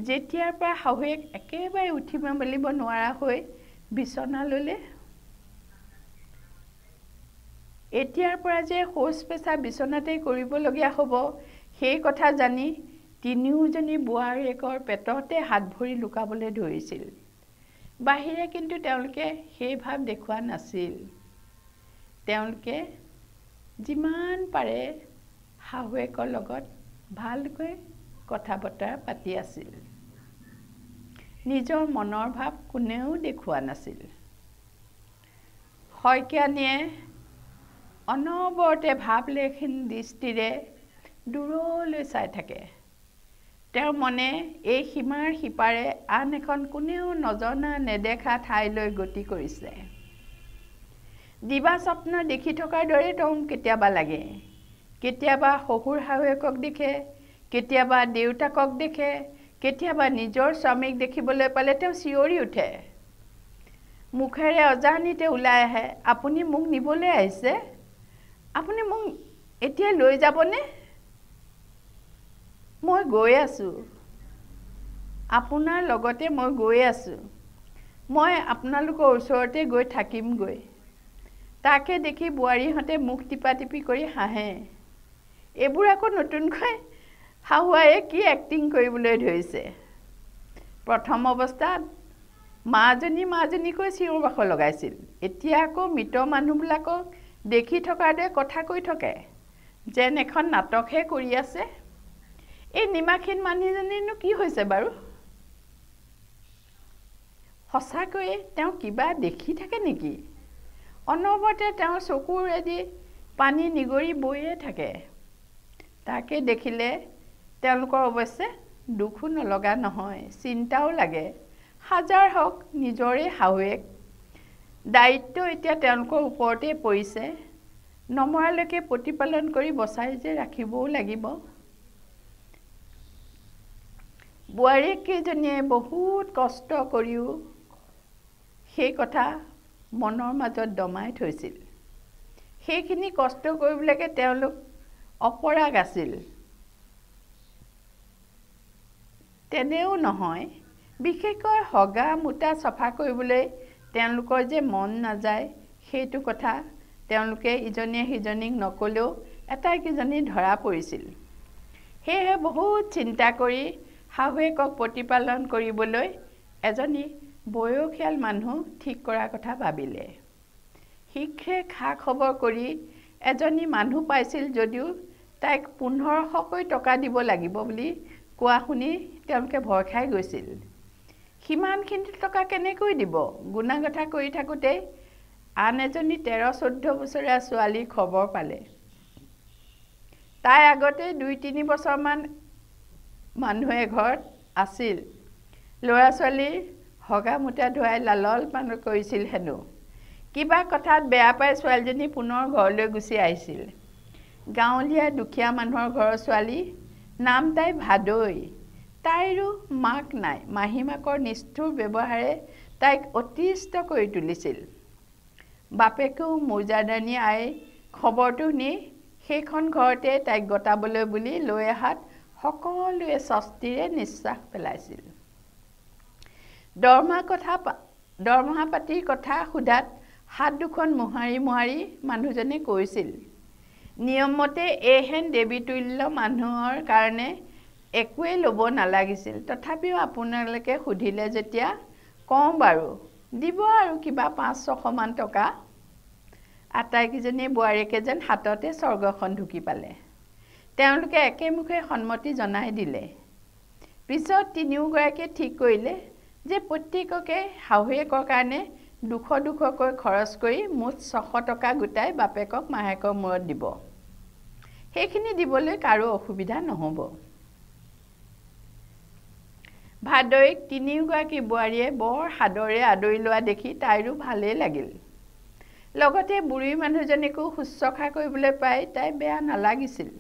যেতিয়াৰ পৰা শাহুৱেক একেবাৰে উঠিব মেলিব নোৱাৰা হৈ বিচনা ল'লে। এতিয়াৰ পৰা যে শৌচ পেচাব বিচনাতে কৰিবলগীয়া হ'ব সেই কথা জানি তিনিওজনী বোৱাৰীয়েকৰ পেটতে হাত ভৰি লুকাবলৈ ধৰিছিল। বাহিৰে কিন্তু তেওঁলোকে সেই ভাৱ দেখুওৱা নাছিল। তেওঁলোকে যিমান পাৰে শাহুৱেকৰ লগত ভালকৈ কথা বতৰা পাতি আছিল। নিজৰ মনৰ ভাৱ কোনেও দেখুওৱা নাছিল। শইকীয়ানীয়ে অনবৰতে ভাৱলেহীন দৃষ্টিৰে দূৰলৈ চাই থাকে। তেওঁৰ মনে এই সীমাৰ সিপাৰে আন এখন কোনেও নজনা নেদেখা ঠাইলৈ গতি কৰিছে। দিবা স্বপ্ন দেখি থকাৰ দৰে তেওঁ কেতিয়াবা লাগে। কেতিয়াবা শহুৰ শাহুৱেকক দেখে, কেতিয়াবা দেউতাকক দেখে, কেতিয়াবা নিজৰ স্বামীক দেখিবলৈ পালে তেওঁ চিঞৰি উঠে। মুখেৰে অজানিতে ওলাই আহে, আপুনি মোক নিবলৈ আহিছে? আপুনি মোক এতিয়া লৈ যাবনে? মই গৈ আছোঁ। আপোনাৰ লগতে মই গৈ আছোঁ। মই আপোনালোকৰ ওচৰতে গৈ থাকিমগৈ। তাকে দেখি বোৱাৰীহঁতে মুখ টিপা টিপি কৰি হাঁহে। এইবোৰ আকৌ নতুনকৈ শাহুৱায়ে কি এক্টিং কৰিবলৈ ধৰিছে। প্ৰথম অৱস্থাত মাজনীকৈ চিঞৰ বাখৰ লগাইছিল। এতিয়া আকৌ মৃত মানুহবিলাকক দেখি থকাৰ দৰে কথা কৈ থাকে, যেন এখন নাটকহে কৰি আছে। এই নিমাখীন মানুহজনীনো কি হৈছে বাৰু? সঁচাকৈয়ে তেওঁ কিবা দেখি থাকে নেকি? অনবৰতে তেওঁৰ চকুৰেদি পানী নিগৰি বৈয়ে থাকে। তাকে দেখিলে তেওঁলোকৰ অৱশ্যে দুখো নলগা নহয়, চিন্তাও লাগে। হাজাৰ হওক নিজৰে শাহুৱেক, দায়িত্ব এতিয়া তেওঁলোকৰ ওপৰতে পৰিছে। নমৰালৈকে প্ৰতিপালন কৰি বচাই যে ৰাখিবও লাগিব। বোৱাৰীকেইজনীয়ে বহুত কষ্ট কৰিও সেই কথা মনৰ মাজত দমাই থৈছিল। সেইখিনি কষ্ট কৰিবলৈকে তেওঁলোক অপৰাগ আছিল। তেনেও নহয়, বিশেষকৈ হগা মোটা চফা কৰিবলৈ তেওঁলোকৰ যে মন নাযায় সেইটো কথা তেওঁলোকে ইজনীয়ে সিজনীক নকলেও এটাইকেইজনী ধৰা পৰিছিল। সেয়েহে বহুত চিন্তা কৰি শাহুৱেকক প্ৰতিপালন কৰিবলৈ এজনী বয়সীয়াল মানুহ ঠিক কৰাৰ কথা ভাবিলে। শীঘ্ৰে খা খবৰ কৰি এজনী মানুহ পাইছিল যদিও তাইক 1500কৈ টকা দিব লাগিব বুলি কোৱা শুনি তেওঁলোকে ভয় খাই গৈছিল। সিমানখিনি টকা কেনেকৈ দিব? গুণাগঠা কৰি থাকোঁতেই আন এজনী 13-14 বছৰীয়া ছোৱালীৰ খবৰ পালে। তাই আগতে 2-3 বছৰমান মানুহে ঘৰত আছিল। ল'ৰা ছোৱালীৰ হগা মোটা ধুৱাই লালন পালন কৰিছিল হেনো। কিবা কথাত বেয়া পাই ছোৱালীজনী পুনৰ ঘৰলৈ গুচি আহিছিল। গাঁৱলীয়া দুখীয়া মানুহৰ ঘৰৰ ছোৱালী, নাম তাই ভাদৈ। তাইৰো মাক নাই। মাহীমাকৰ নিষ্ঠুৰ ব্যৱহাৰে তাইক অতিষ্ঠ কৰি তুলিছিল। বাপেকেও মৌজাদানী আই খবৰটো শুনি সেইখন ঘৰতে তাইক গতাবলৈ বুলি লৈ অহাত সকলোৱে স্বস্তিৰে নিশ্বাস পেলাইছিল। দৰমহা পাতিৰ কথা সোধাত হাত দুখন মোহাৰি মানুহজনে কৈছিল, নিয়মমতে এইহেন দেৱীতুল্য মানুহৰ কাৰণে একোৱেই ল'ব নালাগিছিল। তথাপিও আপোনালোকে সুধিলে যেতিয়া কওঁ বাৰু, দিব আৰু কিবা 500-600 মান টকা। আটাইকেইজনী বোৱাৰীয়েকে যেন হাততে স্বৰ্গখন ঢুকি পালে। তেওঁলোকে একেমুখে সন্মতি জনাই দিলে। পিছত তিনিওগৰাকীয়ে ঠিক কৰিলে যে প্ৰত্যেককে শাহুৱেকৰ কাৰণে 200-200কৈ খৰচ কৰি মুঠ 600 টকা গোটাই বাপেকক মাহেকৰ মূৰত দিব। সেইখিনি দিবলৈ কাৰো অসুবিধা নহ'ব। ভাদৈক তিনিওগৰাকী বোৱাৰীয়ে বৰ সাদৰে আদৰি লোৱা দেখি তাইৰো ভালেই লাগিল। লগতে বুঢ়ী মানুহজনীকো শুশ্ৰূষা কৰিবলৈ পাই তাই বেয়া নালাগিছিল।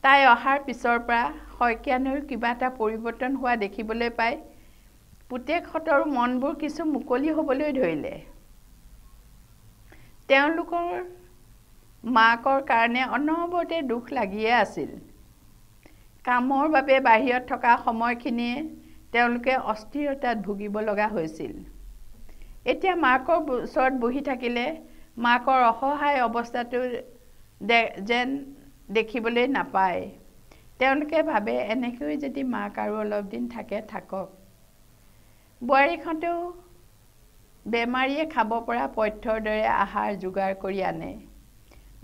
তাই অহাৰ পিছৰ পৰা শইকীয়ানীৰ কিবা এটা পৰিৱৰ্তন হোৱা দেখিবলৈ পাই পুতেকহঁতৰো মনবোৰ কিছু মুকলি হ'বলৈ ধৰিলে। তেওঁলোকৰ মাকৰ কাৰণে অনবৰতে দুখ লাগিয়ে আছিল। কামৰ বাবে বাহিৰত থকা সময়খিনিয়ে তেওঁলোকে অস্থিৰতাত ভুগিব লগা হৈছিল। এতিয়া মাকৰ ওচৰত বহি থাকিলে মাকৰ অসহায় অৱস্থাটো যেন দেখিবলৈ নাপায়। তেওঁলোকে ভাবে এনেকৈ যদি মাক আৰু অলপ দিন থাকে থাকক। বোৱাৰীহঁতেও বেমাৰীয়ে খাব পৰা পথ্যৰ দৰে আহাৰ যোগাৰ কৰি আনে।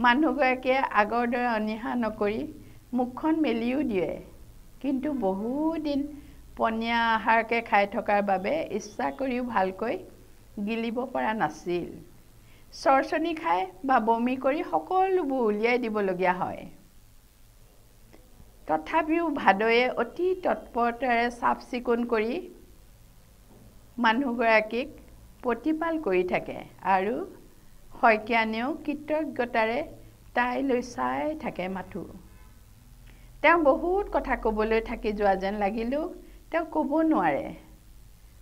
মানুহগৰাকীয়ে আগৰ দৰে অনীহা নকৰি মুখখন মেলিও দিয়ে, কিন্তু বহুদিন পনীয়া আহাৰকে খাই থকাৰ বাবে ইচ্ছা কৰিও ভালকৈ গিলিব পৰা নাছিল। চৰচনি খাই বা বমি কৰি সকলোবোৰ উলিয়াই দিবলগীয়া হয়। তথাপিও ভাদৈয়ে অতি তৎপৰতাৰে চাফ চিকুণ কৰি মানুহগৰাকীক প্ৰতিপাল কৰি থাকে আৰু শইকীয়ানীয়েও কৃতজ্ঞতাৰে তাইলৈ চাই থাকে মাথো। তেওঁ বহুত কথা ক'বলৈ থাকি যোৱা যেন লাগিলেও তেওঁ ক'ব নোৱাৰে।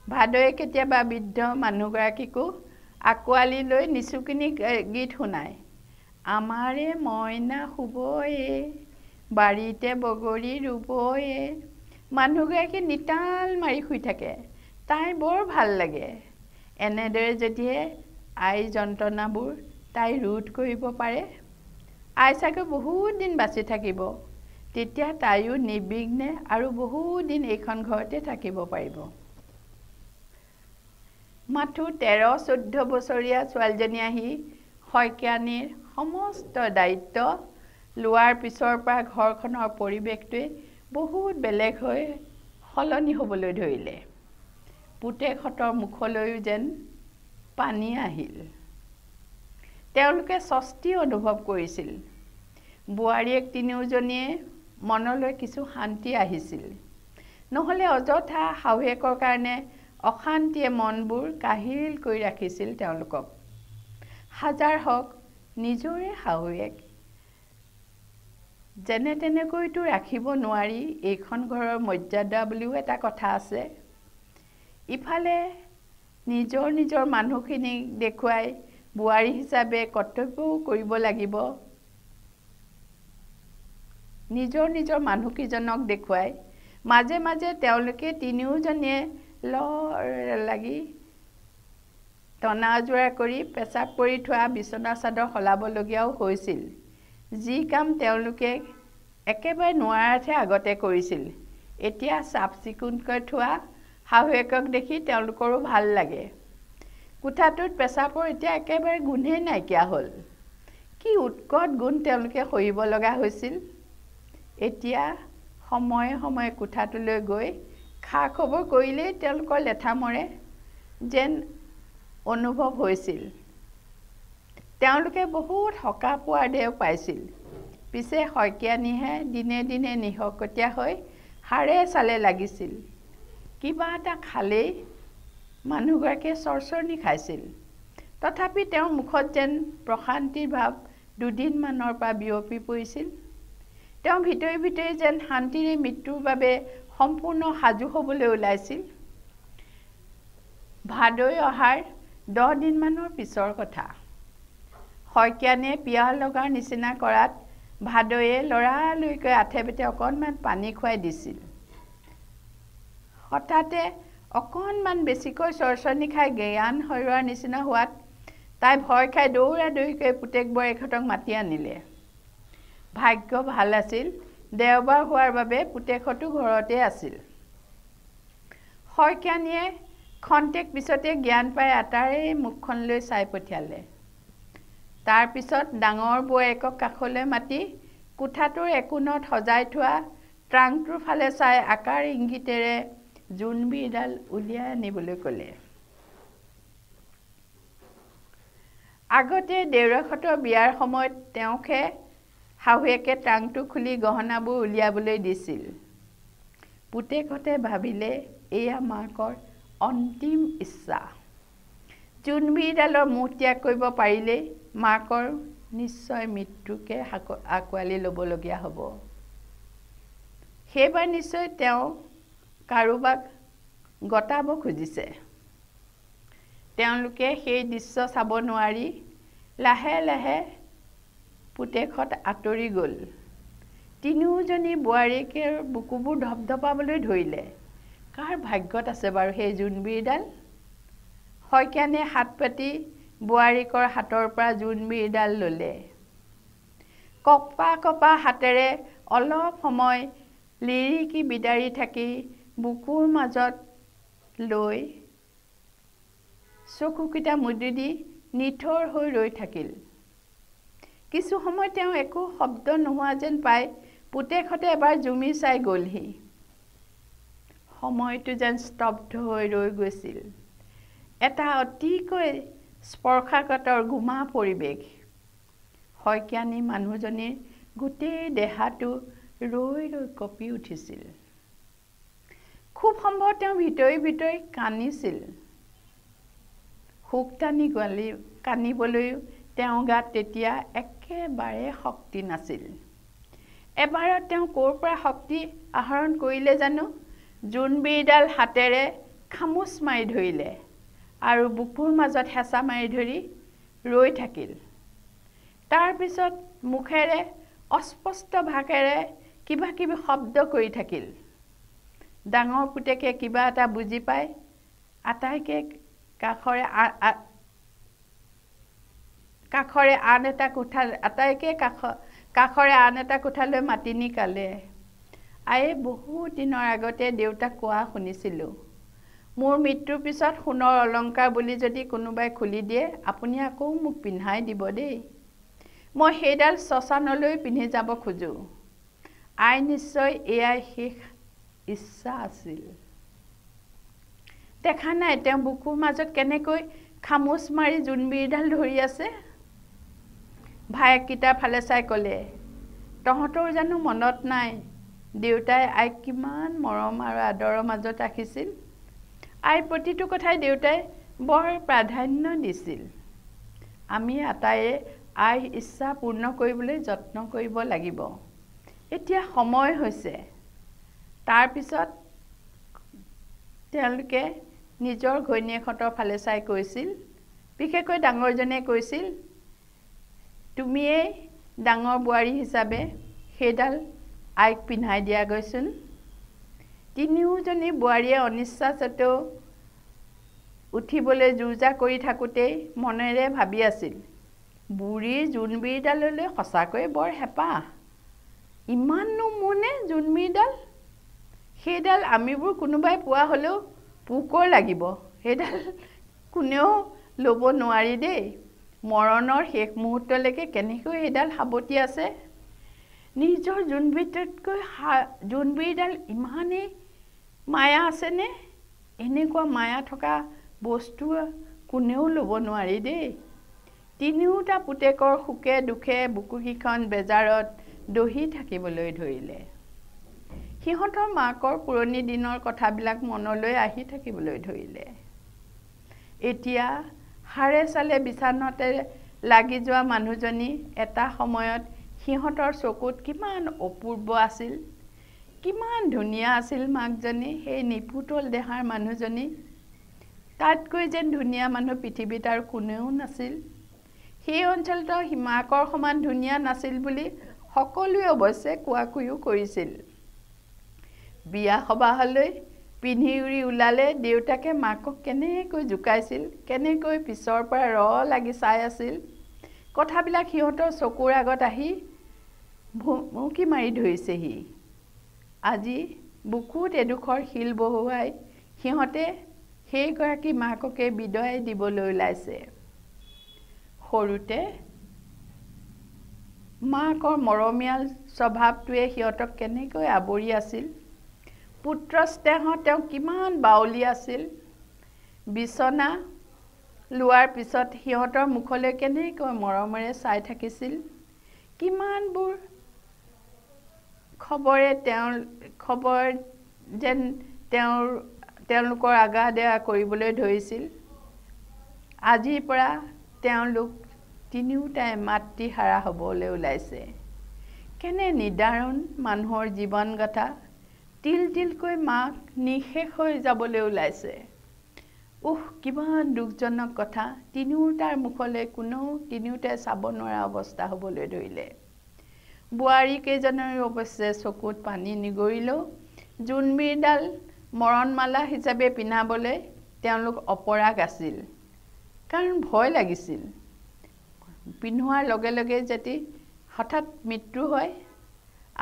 ভাদৈয়ে কেতিয়াবা বৃদ্ধ মানুহগৰাকীকো আঁকোৱালি লৈ নিচুকনি গীত শুনায়। আমাৰে মইনা শুবয়ে, বাৰীতে বগৰী ৰুবয়ে। মানুহগৰাকী নিতাল মাৰি শুই থাকে। তাই বৰ ভাল লাগে। এনেদৰে যদিহে আইৰ যন্ত্ৰণাবোৰ তাই ৰোধ কৰিব পাৰে, আই চাগৈ বহুত দিন বাচি থাকিব। তেতিয়া তাইও নিৰ্বিঘ্নে আৰু বহুত দিন এইখন ঘৰতে থাকিব পাৰিব। মাথো 13-14 বছৰীয়া ছোৱালীজনী আহি শইকীয়ানীৰ সমস্ত দায়িত্ব লোৱাৰ পিছৰ পৰা ঘৰখনৰ পৰিৱেশটোৱে বহুত বেলেগ হৈ সলনি হ'বলৈ ধৰিলে। পুতেকহঁতৰ মুখলৈও যেন পানী আহিল। তেওঁলোকে স্বস্তি অনুভৱ কৰিছিল। বোৱাৰীয়েক তিনিওজনীয়ে মনলৈ কিছু শান্তি আহিছিল। নহ'লে অযথা শাহুৱেকৰ কাৰণে অশান্তিয়ে মনবোৰ কাহিল কৰি ৰাখিছিল তেওঁলোকক। হাজাৰ হওক নিজৰে শাহুৱেক, যেনে তেনেকৈতো ৰাখিব নোৱাৰি। এইখন ঘৰৰ মৰ্যাদা বুলিও এটা কথা আছে। ইফালে নিজৰ নিজৰ মানুহখিনিক দেখুৱাই বোৱাৰী হিচাপে কৰ্তব্যও কৰিব লাগিব। নিজৰ নিজৰ মানুহকেইজনক দেখুৱাই মাজে মাজে তেওঁলোকে তিনিওজনীয়ে লাগি টনা আজোৰা কৰি পেচাব কৰি থোৱা বিচনা চাদৰ সলাবলগীয়াও হৈছিল। যি কাম তেওঁলোকে একেবাৰে নোৱাৰাতহে আগতে কৰিছিল। এতিয়া চাফ চিকুণকৈ থোৱা শাহুৱেকক দেখি তেওঁলোকৰো ভাল লাগে। কোঠাটোত পেচাবৰ এতিয়া একেবাৰে গোন্ধেই নাইকিয়া হ'ল। কি উৎকট গোন্ধ তেওঁলোকে সহিব লগা হৈছিল। এতিয়া সময়ে সময়ে কোঠাটোলৈ গৈ খা খবৰ কৰিলেই তেওঁলোকৰ লেঠা মৰে যেন অনুভৱ হৈছিল। তেওঁলোকে বহুত সকাহ পোৱাৰ দেও পাইছিল। পিছে শইকীয়ানীহে দিনে দিনে নিশকতীয়া হৈ হাড়ে চালে লাগিছিল। কিবা এটা খালেই মানুহগৰাকীয়ে চৰচৰণি খাইছিল। তথাপি তেওঁৰ মুখত যেন প্ৰশান্তিৰ ভাৱ দুদিনমানৰ পৰা বিয়পি পৰিছিল। তেওঁ ভিতৰি ভিতৰি যেন শান্তিৰে মৃত্যুৰ বাবে সম্পূৰ্ণ সাজু হ'বলৈ ওলাইছিল। ভাদৈ অহাৰ 10 দিনমানৰ পিছৰ কথা। শইকীয়ানীয়ে পিয়াহ লগাৰ নিচিনা কৰাত ভাদৈয়ে লৰালৰিকৈ আঠে বেটে অকণমান পানী খুৱাই দিছিল। হঠাতে অকণমান বেছিকৈ চৰচৰণি খাই জ্ঞান হেৰুৱাৰ নিচিনা হোৱাত তাই ভয় খাই দৌৰা দৌৰিকৈ পুতেক বোৱাৰীহঁতক মাতি আনিলে। ভাগ্য ভাল আছিল, দেওবাৰ হোৱাৰ বাবে পুতেকহঁতো ঘৰতে আছিল। শইকীয়ানীয়ে খন্তেক পিছতে জ্ঞান পাই আটাৰে মুখখনলৈ চাই পঠিয়ালে। তাৰ পিছত ডাঙৰ বোৱাৰীয়েকক কাষলৈ মাতি কোঠাটোৰ একোণত সজাই থোৱা ট্ৰাংকটোৰ ফালে চাই আকাৰ ইংগিতেৰে জোনবিৰিডাল উলিয়াই আনিবলৈ ক'লে। আগতে দেউৰাকহঁতৰ বিয়াৰ সময়ত তেওঁকহে শাহুৱেকে ট্ৰাংকটো খুলি গহনাবোৰ উলিয়াবলৈ দিছিল। পুতেকহঁতে ভাবিলে এয়া মাকৰ অন্তিম ইচ্ছা। জোনবিৰিডালৰ মুখ ত্যাগ কৰিব পাৰিলেই মাকৰ নিশ্চয় মৃত্যুকে আঁকোৱালি ল'বলগীয়া হ'ব। সেইবাৰ নিশ্চয় তেওঁ কাৰোবাক গতাব খুজিছে। তেওঁলোকে সেই দৃশ্য চাব নোৱাৰি লাহে লাহে পুতেকহঁত আঁতৰি গ'ল। তিনিওজনী বোৱাৰীয়েকৰ বুকুবোৰ ধপধপাবলৈ ধৰিলে। কাৰ ভাগ্যত আছে বাৰু সেই জোনবিৰিডাল? শইকীয়ানীয়ে হাত পাতি বোৱাৰীকৰ হাতৰ পৰা জোনবিৰিডাল ল'লে। কপা কপা হাতেৰে অলপ সময় লিৰিকি বিদাৰি থাকি বুকুৰ মাজত লৈ চকুকেইটা মুদি দি নিথৰ হৈ ৰৈ থাকিল। কিছু সময় তেওঁ একো শব্দ নোহোৱা যেন পাই পুতেকহঁতে এবাৰ জুমি চাই গ'লহি। সময়টো যেন স্তব্ধ হৈ ৰৈ গৈছিল। এটা অতিকৈ স্পৰ্শাকাতৰ গোমা পৰিৱেশ। শইকীয়ানী মানুহজনীৰ গোটেই দেহাটো ৰৈ ৰৈ কঁপি উঠিছিল। খুব সম্ভৱ তেওঁ ভিতৰি ভিতৰি কান্দিছিল। শোক টানি কান্দিবলৈও তেওঁৰ গাত তেতিয়া একেবাৰে শক্তি নাছিল। এবাৰত তেওঁ ক'ৰ পৰা শক্তি আহৰণ কৰিলে জানো? জোনবিৰিডাল হাতেৰে খামোচ মাৰি ধৰিলে আৰু বুকুৰ মাজত হেঁচা মাৰি ধৰি ৰৈ থাকিল। তাৰপিছত মুখেৰে অস্পষ্ট ভাষেৰে কিবা কিবি শব্দ কৰি থাকিল। ডাঙৰ পুতেকে কিবা এটা বুজি পাই আটাইকে কাষৰে আন এটা কোঠালৈ মাতি নি কালে। আয়ে, বহুত দিনৰ আগতে দেউতাক কোৱা শুনিছিলোঁ, মোৰ মৃত্যুৰ পিছত সোণৰ অলংকাৰ বুলি যদি কোনোবাই খুলি দিয়ে আপুনি আকৌ মোক পিন্ধাই দিব দেই। মই সেইডাল শ্মশানলৈ পিন্ধি যাব খোজোঁ। আই, নিশ্চয় এয়াই শেষ ইচ্ছা আছিল। দেখা নাই তেওঁ বুকুৰ মাজত কেনেকৈ খামোচ মাৰি জোনবিৰিডাল ধৰি আছে? ভায়েককেইটাৰ ফালে চাই ক'লে, তহঁতৰ জানো মনত নাই দেউতাই আইক কিমান মৰম আৰু আদৰৰ মাজত ৰাখিছিল? আইৰ প্ৰতিটো কথাই দেউতাই বৰ প্ৰাধান্য দিছিল। আমি আটাইয়ে আইৰ ইচ্ছা পূৰ্ণ কৰিবলৈ যত্ন কৰিব লাগিব। এতিয়া সময় হৈছে। তাৰপিছত তেওঁলোকে নিজৰ ঘৈণীয়েকহঁতৰ ফালে চাই কৈছিল, বিশেষকৈ ডাঙৰজনে কৈছিল, তুমিয়েই ডাঙৰ বোৱাৰী হিচাপে সেইডাল আইক পিন্ধাই দিয়াগৈচোন। তিনিওজনী বোৱাৰীয়ে অনিচ্ছা স্বত্বেও উঠিবলৈ যো-জা কৰি থাকোঁতেই মনেৰে ভাবি আছিল, বুঢ়ীৰ জোনবিৰিডাললৈ সঁচাকৈয়ে বৰ হেঁপাহ। ইমাননো মোনে জোনবিৰিডাল? সেইডাল আমিবোৰ কোনোবাই পোৱা হ'লেও পোকৰ লাগিব। সেইডাল কোনেও ল'ব নোৱাৰি দেই। মৰণৰ শেষ মুহূৰ্তলৈকে কেনেকৈ সেইডাল সাৱটি আছে। নিজৰ জোনবিৰিডাল ইমানেই মায়া আছেনে? এনেকুৱা মায়া থকা বস্তু কোনেও ল'ব নোৱাৰি দেই। তিনিওটা পুতেকৰ সুখে দুখে বুকুকেইখন বেজাৰত দহি থাকিবলৈ ধৰিলে। সিহঁতৰ মাকৰ পুৰণি দিনৰ কথাবিলাক মনলৈ আহি থাকিবলৈ ধৰিলে। এতিয়া হাড়ে চালে বিছানাতে লাগি যোৱা মানুহজনী এটা সময়ত সিহঁতৰ চকুত কিমান অপূৰ্ব আছিল, কিমান ধুনীয়া আছিল মাকজনী, সেই নিপুতল দেহাৰ মানুহজনী। তাতকৈ যেন ধুনীয়া মানুহ পৃথিৱীত আৰু কোনেও নাছিল। সেই অঞ্চলতো মাকৰ সমান ধুনীয়া নাছিল বুলি সকলোৱে অৱশ্যে কোৱাকুয়ো কৰিছিল। বিয়া সবাহলৈ পিন্ধি উৰি ওলালে দেউতাকে মাকক কেনেকৈ জোকাইছিল, কেনেকৈ পিছৰ পৰা লাগি চাই আছিল। কথাবিলাক সিহঁতৰ চকুৰ আগত আহি ভুমুকি মাৰি ধৰিছেহি। আজি বুকুত এডোখৰ শিল বহুৱাই সিহঁতে সেইগৰাকী মাককে বিদায় দিবলৈ ওলাইছে। সৰুতে মাকৰ মৰমীয়াল স্বভাৱটোৱে সিহঁতক কেনেকৈ আৱৰি আছিল। পুত্ৰ স্নেহ তেওঁ কিমান বাউলী আছিল। বিচনা লোৱাৰ পিছত সিহঁতৰ মুখলৈ কেনেকৈ মৰমেৰে চাই থাকিছিল। কিমানবোৰ খবৰ যেন তেওঁলোকৰ আগা-দেয়া কৰিবলৈ ধৰিছিল। আজিৰ পৰা তেওঁলোক তিনিওটাই মাতৃহাৰা হ'বলৈ ওলাইছে। কেনে নিদাৰুণ মানুহৰ জীৱন গাথা। তিল তিলকৈ মাক নিঃশেষ হৈ যাবলৈ ওলাইছে। কিমান দুখজনক কথা। তিনিওটাৰ মুখলৈ তিনিওটাই চাব নোৱাৰা অৱস্থা হ'বলৈ ধৰিলে। বোৱাৰী কেইজনৰ অৱশ্যে চকুত পানী নিগৰিলেও জোনবিৰিডাল মৰণমালা হিচাপে পিন্ধাবলৈ তেওঁলোক অপৰাগ আছিল। কাৰণ ভয় লাগিছিল পিন্ধোৱাৰ লগে লগে যদি হঠাৎ মৃত্যু হয়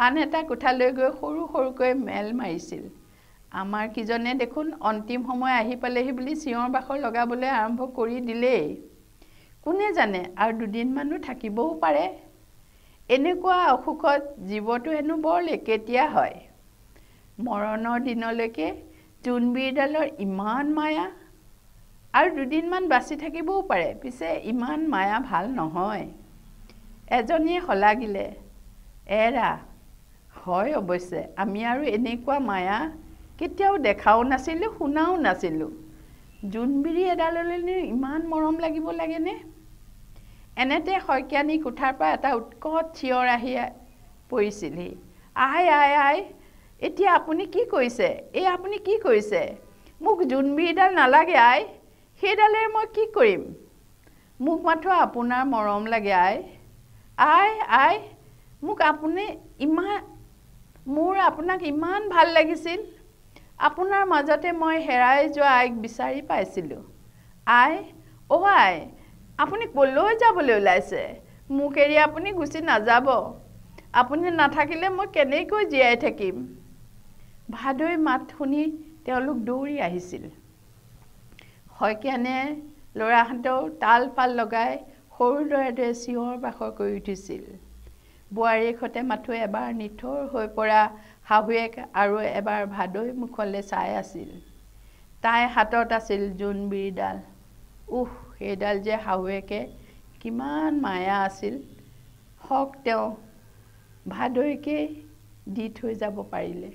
আন এটা কোঠালৈ গৈ সৰু সৰুকৈ মেল মাৰিছিল আমাৰ কিজনে দেখোন অন্তিম সময় আহি পালেহি বুলি চিঞৰ বাখৰ লগাবলৈ আৰম্ভ কৰি দিলেই কোনে জানে আৰু দুদিনমানো থাকিবও পাৰে এনেকুৱা অসুখত জীৱটো হেনো বৰ লেকেতিয়া হয় মৰণৰ দিনলৈকে জোনবিৰিডালৰ ইমান মায়া আৰু দুদিনমান বাচি থাকিবও পাৰে পিছে ইমান মায়া ভাল নহয় এজনীয়ে হলাগিলে এৰা হয় অৱশ্যে আমি আৰু এনেকুৱা মায়া কেতিয়াও দেখাও নাছিলোঁ শুনাও নাছিলোঁ জোনবিৰি এডাললৈ ইমান মৰম লাগিব লাগেনে এনেতে শইকীয়ানী কোঠাৰ পৰা এটা উৎকট চিঞৰ আহি পৰিছিলহি আই আই আই এতিয়া আপুনি কি কৰিছে এই আপুনি কি কৰিছে মোক জোনবিৰিডাল নালাগে আই সেইডালেৰে মই কি কৰিম মোক মাথো আপোনাৰ মৰম লাগে আই আই আই মোক আপুনি মোৰ আপোনাক ইমান ভাল লাগিছিল আপোনাৰ মাজতে মই হেৰাই যোৱা আইক বিচাৰি পাইছিলোঁ আই আই আপুনি কলৈ যাবলৈ ওলাইছে মোক এৰি আপুনি গুচি নাযাব আপুনি নাথাকিলে মই কেনেকৈ জীয়াই থাকিম ভাদৈ মাত শুনি তেওঁলোক দৌৰি আহিছিল শইকীয়ানে ল'ৰাহঁতেও তাল পাল লগাই সৰু ল'ৰাৰ দৰে চিঞৰ বাখৰ কৰি উঠিছিল বোৱাৰীৰ সৈতে মাথো এবাৰ নিথৰ হৈ পৰা শাহুৱেক আৰু এবাৰ ভাদৈ মুখলৈ চাই আছিল তাই হাতত আছিল জোনবিৰিডাল সেইডাল যে শাহুৱেকে কিমান মায়া আছিল হক তেওঁ ভাদৈকে দি থৈ যাব পাৰিলে